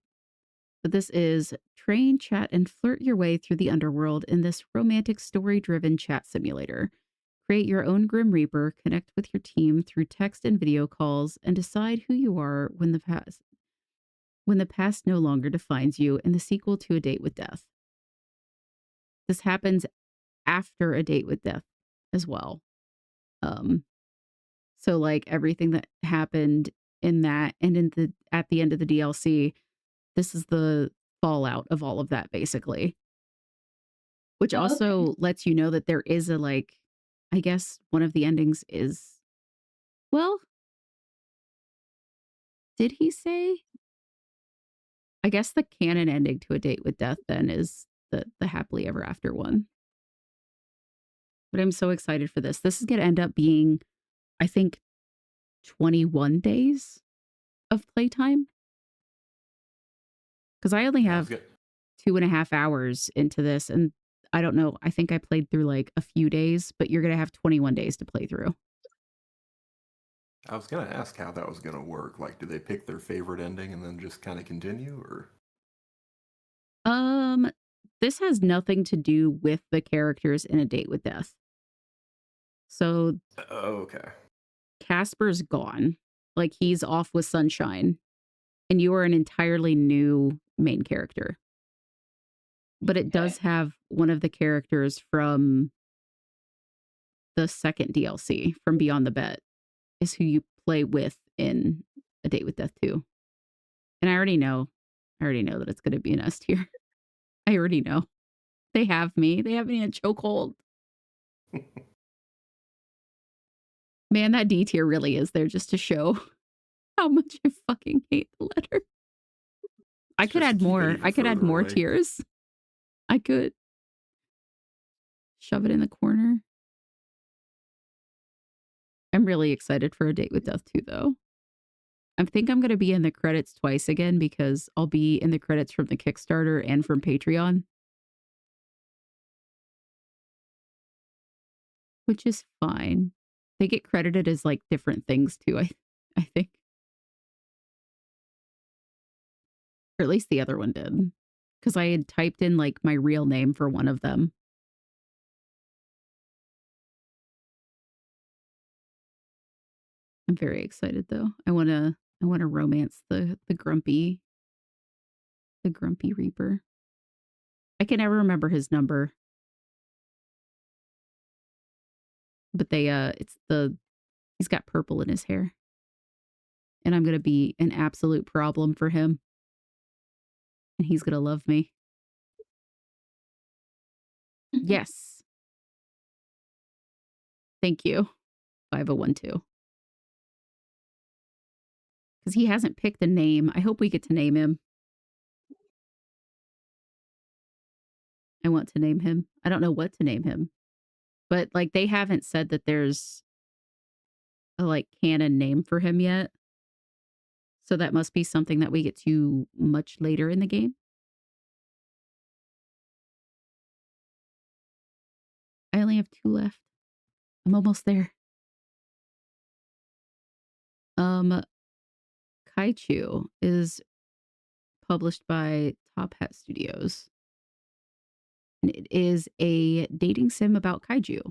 But this is train, chat, and flirt your way through the underworld in this romantic story-driven chat simulator. Create your own Grim Reaper, connect with your team through text and video calls, and decide who you are when the past no longer defines you in the sequel to A Date with Death. This happens after A Date with Death as well. Um, so like everything that happened in that and in the at the end of the DLC, this is the fallout of all of that basically. Which Oh, okay. also lets you know that there is a, like, I guess one of the endings is, well, did he say? I guess the canon ending to A Date with Death then is the happily ever after one. But I'm so excited for this. This is gonna end up being, I think, 21 days of playtime because I only Yeah, I was have gonna, 2.5 hours into this, and I don't know, I think I played through, like, a few days, but you're gonna have 21 days to play through. I was gonna ask how that was gonna work. Like, do they pick their favorite ending and then just kind of continue, or? Um, this has nothing to do with the characters in A Date with Death. So Oh, okay. Casper's gone. Like, he's off with Sunshine, and you are an entirely new main character. But it Okay. does have one of the characters from the second DLC, from Beyond the Bet, is who you play with in A Date with Death 2. And I already know that it's gonna be an S tier. I already know. They have me. They have me in a chokehold. Man, that D tier really is there just to show how much I fucking hate the letter. I It's could just to add keep it more. even I could add further more away. tiers. I could shove it in the corner. I'm really excited for A Date with Death 2, though. I think I'm going to be in the credits twice again because I'll be in the credits from the Kickstarter and from Patreon, which is fine. They get credited as like different things too, I think. Or at least the other one did. Because I had typed in like my real name for one of them. I'm very excited though. I wanna romance the grumpy Reaper. I can never remember his number, but he's got purple in his hair. And I'm gonna be an absolute problem for him. And he's gonna love me. Yes. Thank you. 5012. Because he hasn't picked a name. I hope we get to name him. I want to name him. I don't know what to name him. But like they haven't said that there's a like canon name for him yet. So that must be something that we get to much later in the game. I only have 2 left. I'm almost there. Kaichu is published by Top Hat Studios. And it is a dating sim about kaiju.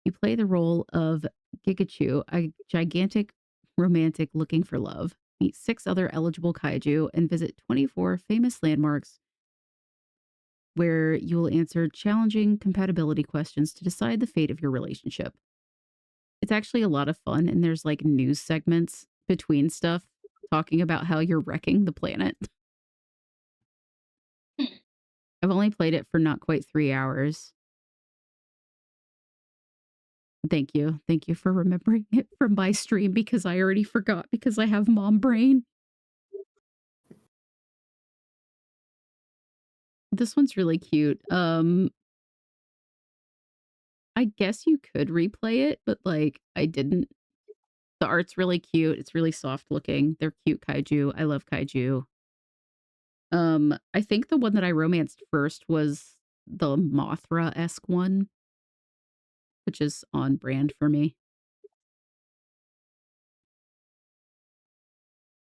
You play the role of Gigachu, a gigantic romantic looking for love. Meet 6 other eligible kaiju and visit 24 famous landmarks where you will answer challenging compatibility questions to decide the fate of your relationship. It's actually a lot of fun, and there's like news segments between stuff talking about how you're wrecking the planet. I've only played it for not quite 3 hours. Thank you. Thank you for remembering it from my stream because I already forgot because I have mom brain. This one's really cute. I guess you could replay it, but like I didn't. The art's really cute. It's really soft looking. They're cute kaiju. I love kaiju. I think the one that I romanced first was the Mothra-esque one, which is on brand for me.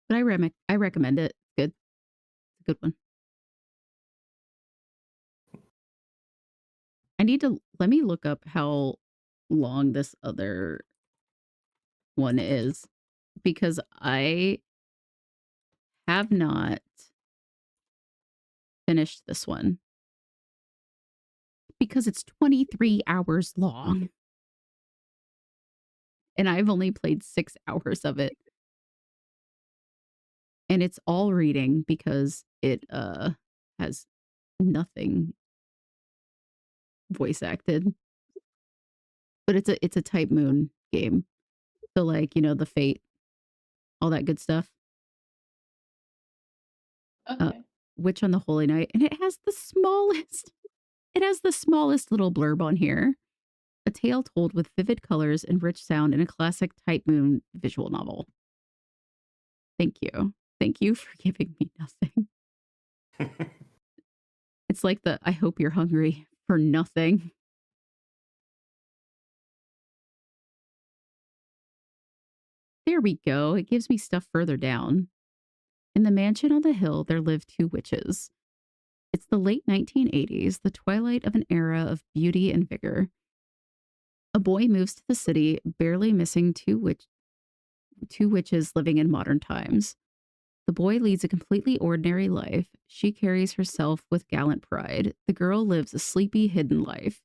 But I recommend it. Good. It's a good one. I need to let me look up how long this other one is because I have not finished this one because it's 23 hours long. And I've only played 6 hours of it. And it's all reading because it has nothing voice acted. But it's a Type Moon game. So like, you know, the Fate, all that good stuff. Okay. Witch on the Holy Night. And it has the smallest little blurb on here. A tale told with vivid colors and rich sound in a classic Type Moon visual novel. Thank you. Thank you for giving me nothing. It's like the I hope you're hungry for nothing. There we go. It gives me stuff further down. In the mansion on the hill, there live 2 witches. It's the late 1980s, the twilight of an era of beauty and vigor. A boy moves to the city, barely missing two witches living in modern times. The boy leads a completely ordinary life. She carries herself with gallant pride. The girl lives a sleepy, hidden life.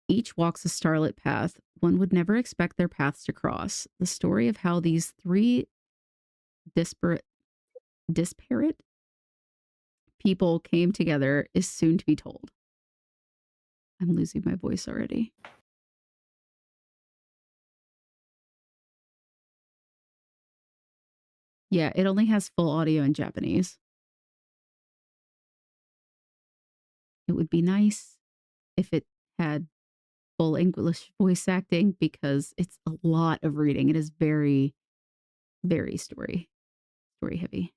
Each walks a starlit path. One would never expect their paths to cross. The story of how these 3 disparate people came together is soon to be told. I'm losing my voice already. Yeah, it only has full audio in Japanese. It would be nice if it had full English voice acting because it's a lot of reading. It is very, very story heavy.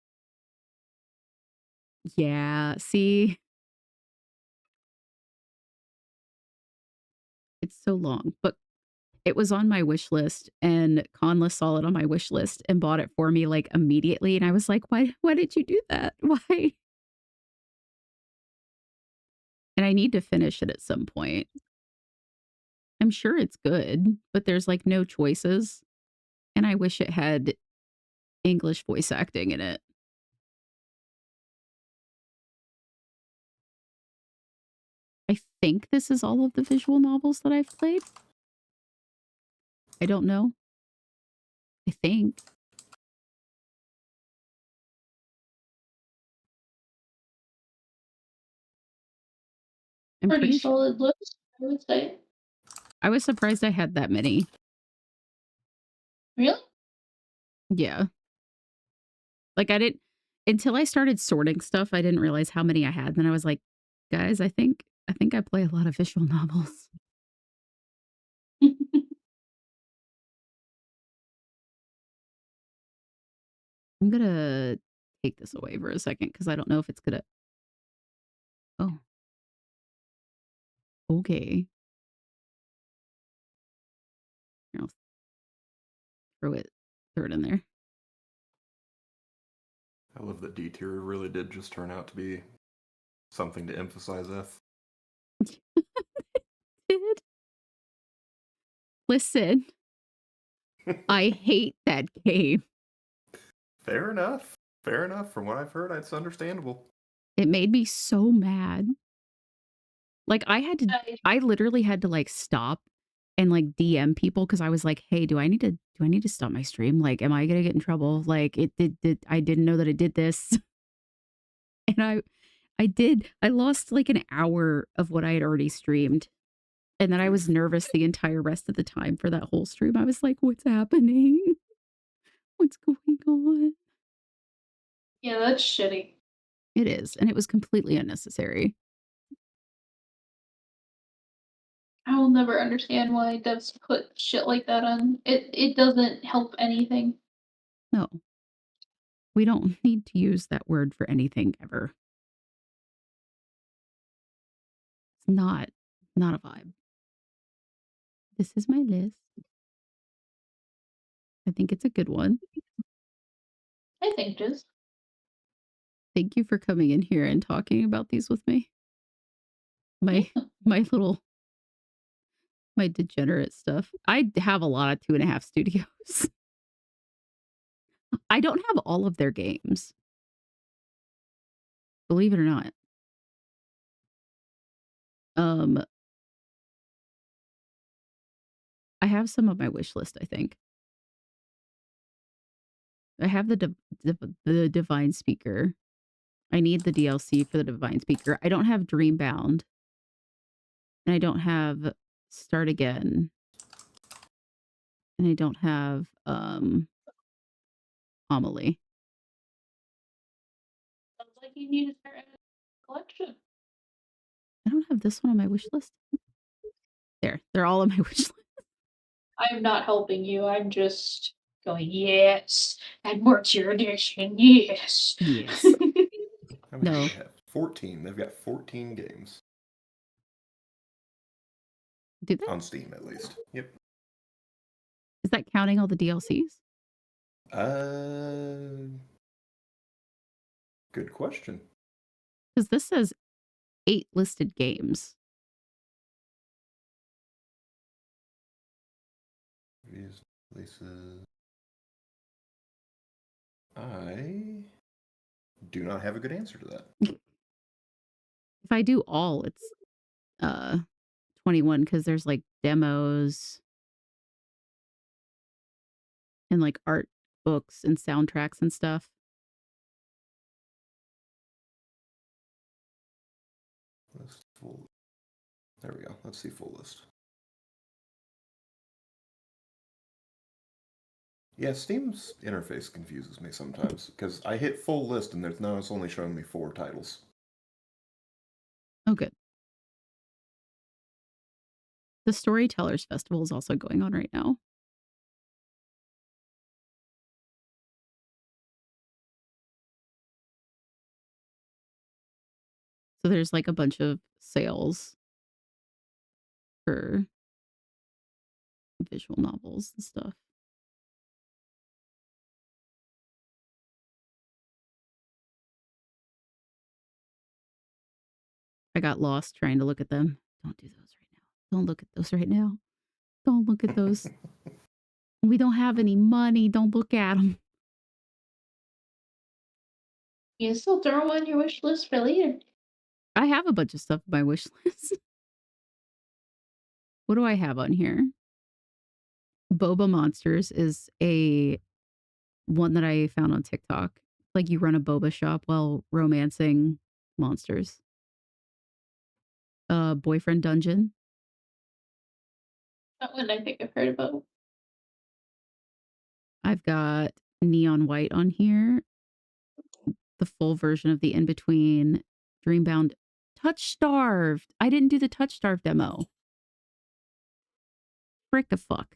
Yeah, see, it's so long, but it was on my wish list and Conla saw it on my wish list and bought it for me like immediately. And I was like, why did you do that? Why? And I need to finish it at some point. I'm sure it's good, but there's like no choices. And I wish it had English voice acting in it. I think this is all of the visual novels that I've played. I don't know. I think. I'm Pretty pretty sure. solid list, I would say. I was surprised I had that many. Really? Yeah. Like I didn't until I started sorting stuff, I didn't realize how many I had. Then I was like, guys, I think I play a lot of visual novels. I'm gonna take this away for a second because I don't know if it's gonna. Oh, okay. Here, I'll throw it in there. I love that D tier really did just turn out to be something to emphasize F. Did listen? I hate that game. Fair enough. Fair enough. From what I've heard, it's understandable. It made me so mad. Like I literally had to like stop and like DM people because I was like, hey, do I need to stop my stream? Like, am I gonna get in trouble? Like it did I didn't know that it did this. And I did. I lost like an hour of what I had already streamed. And then I was nervous the entire rest of the time for that whole stream. I was like, what's happening? What's going on? Yeah, that's shitty. It is. And it was completely unnecessary. I will never understand why devs put shit like that on. It doesn't help anything. No. We don't need to use that word for anything ever. It's not a vibe. This is my list. I think it's a good one. I think just Thank you for coming in here and talking about these with me. My little my degenerate stuff. I have a lot of 2.5 studios. I don't have all of their games. Believe it or not. I have some of my wish list, I think. I have the Divine Speaker. I need the DLC for the Divine Speaker. I don't have Dreambound. And I don't have Start Again. And I don't have Homily. sounds like you need to start a collection. I don't have this one on my wish list. There, they're all on my wish list. I'm not helping you. I'm just going, yes. Add more to your edition, yes. Yes. How many No. do they have? 14. They've got 14 games. Do they? On Steam, at least. Yep. Is that counting all the DLCs? Good question. Because this says 8 listed games. Reviews, releases. I do not have a good answer to that. If I do all, it's 21 because there's like demos and like art books and soundtracks and stuff. List full. There we go. Let's see full list. Yeah, Steam's interface confuses me sometimes because I hit full list and now it's only showing me 4 titles. Oh, good. The Storytellers Festival is also going on right now. So there's like a bunch of sales for visual novels and stuff. I got lost trying to look at them. Don't do those right now. Don't look at those right now. Don't look at those. We don't have any money. Don't look at them. You can still throw on your wish list for later. I have a bunch of stuff on my wish list. What do I have on here? Boba Monsters is a one that I found on TikTok. Like you run a boba shop while romancing monsters. Boyfriend Dungeon. That one I think I've heard about. I've got Neon White on here. The full version of the In Between, Dreambound, Touch Starved. I didn't do the Touch Starved demo. Frick a fuck.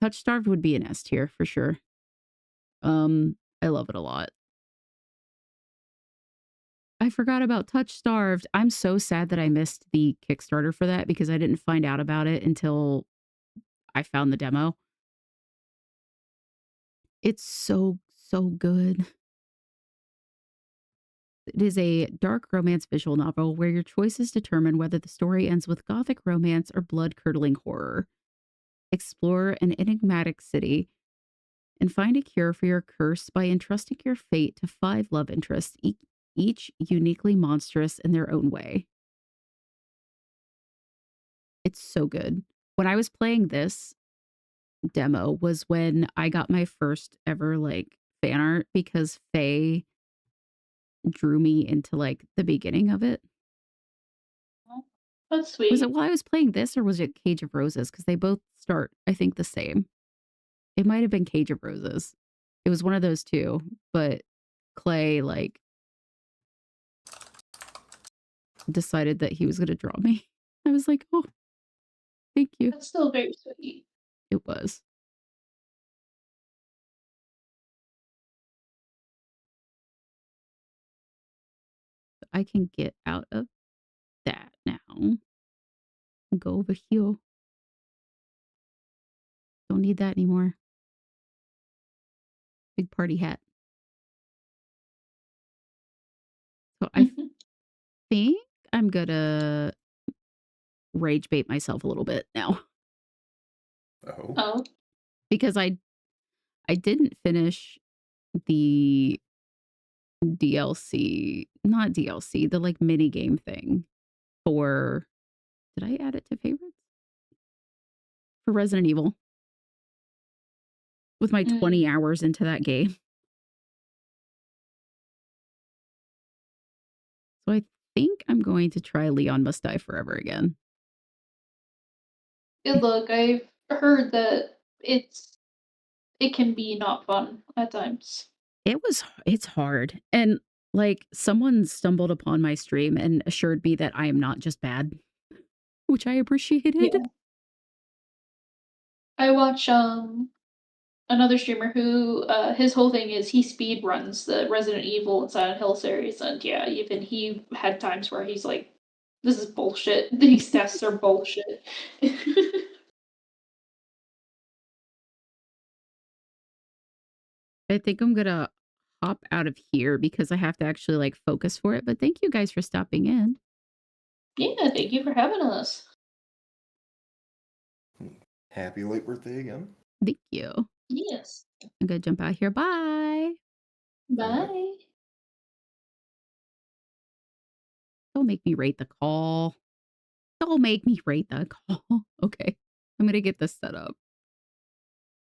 Touch Starved would be an S tier for sure. I love it a lot. I forgot about Touch Starved. I'm so sad that I missed the Kickstarter for that because I didn't find out about it until I found the demo. It's so good. It is a dark romance visual novel where your choices determine whether the story ends with gothic romance or blood-curdling horror. Explore an enigmatic city and find a cure for your curse by entrusting your fate to 5 love interests, each uniquely monstrous in their own way. It's so good. When I was playing this demo was when I got my first ever like fan art because Faye drew me into like the beginning of it. Oh, that's sweet. Was it while I was playing this or was it Cage of Roses? Because they both start, I think, the same. It might have been Cage of Roses. It was one of those two, but Clay like decided that he was going to draw me. I was like, oh, thank you. That's still very sweet. It was. I can get out of that now and go over here. Don't need that anymore. Big party hat. So I think I'm gonna rage bait myself a little bit now. Oh. Because I didn't finish the DLC, not DLC, the like mini game thing for, did I add it to favorites? For Resident Evil. With my 20 hours into that game. So I think I'm going to try Leon Must Die Forever again. Good luck. I've heard that it can be not fun at times. It's hard. And like someone stumbled upon my stream and assured me that I am not just bad, which I appreciated. Yeah. I watch another streamer who his whole thing is he speed runs the Resident Evil and Silent Hill series, and yeah, even he had times where he's like, "This is bullshit. These tests are bullshit." I think I'm gonna hop out of here because I have to actually like focus for it. But thank you guys for stopping in. Yeah, thank you for having us. Happy late birthday again. Thank you. Yes. I'm gonna jump out here. Bye. Bye. Don't make me rate the call. Don't make me rate the call. Okay. I'm gonna get this set up.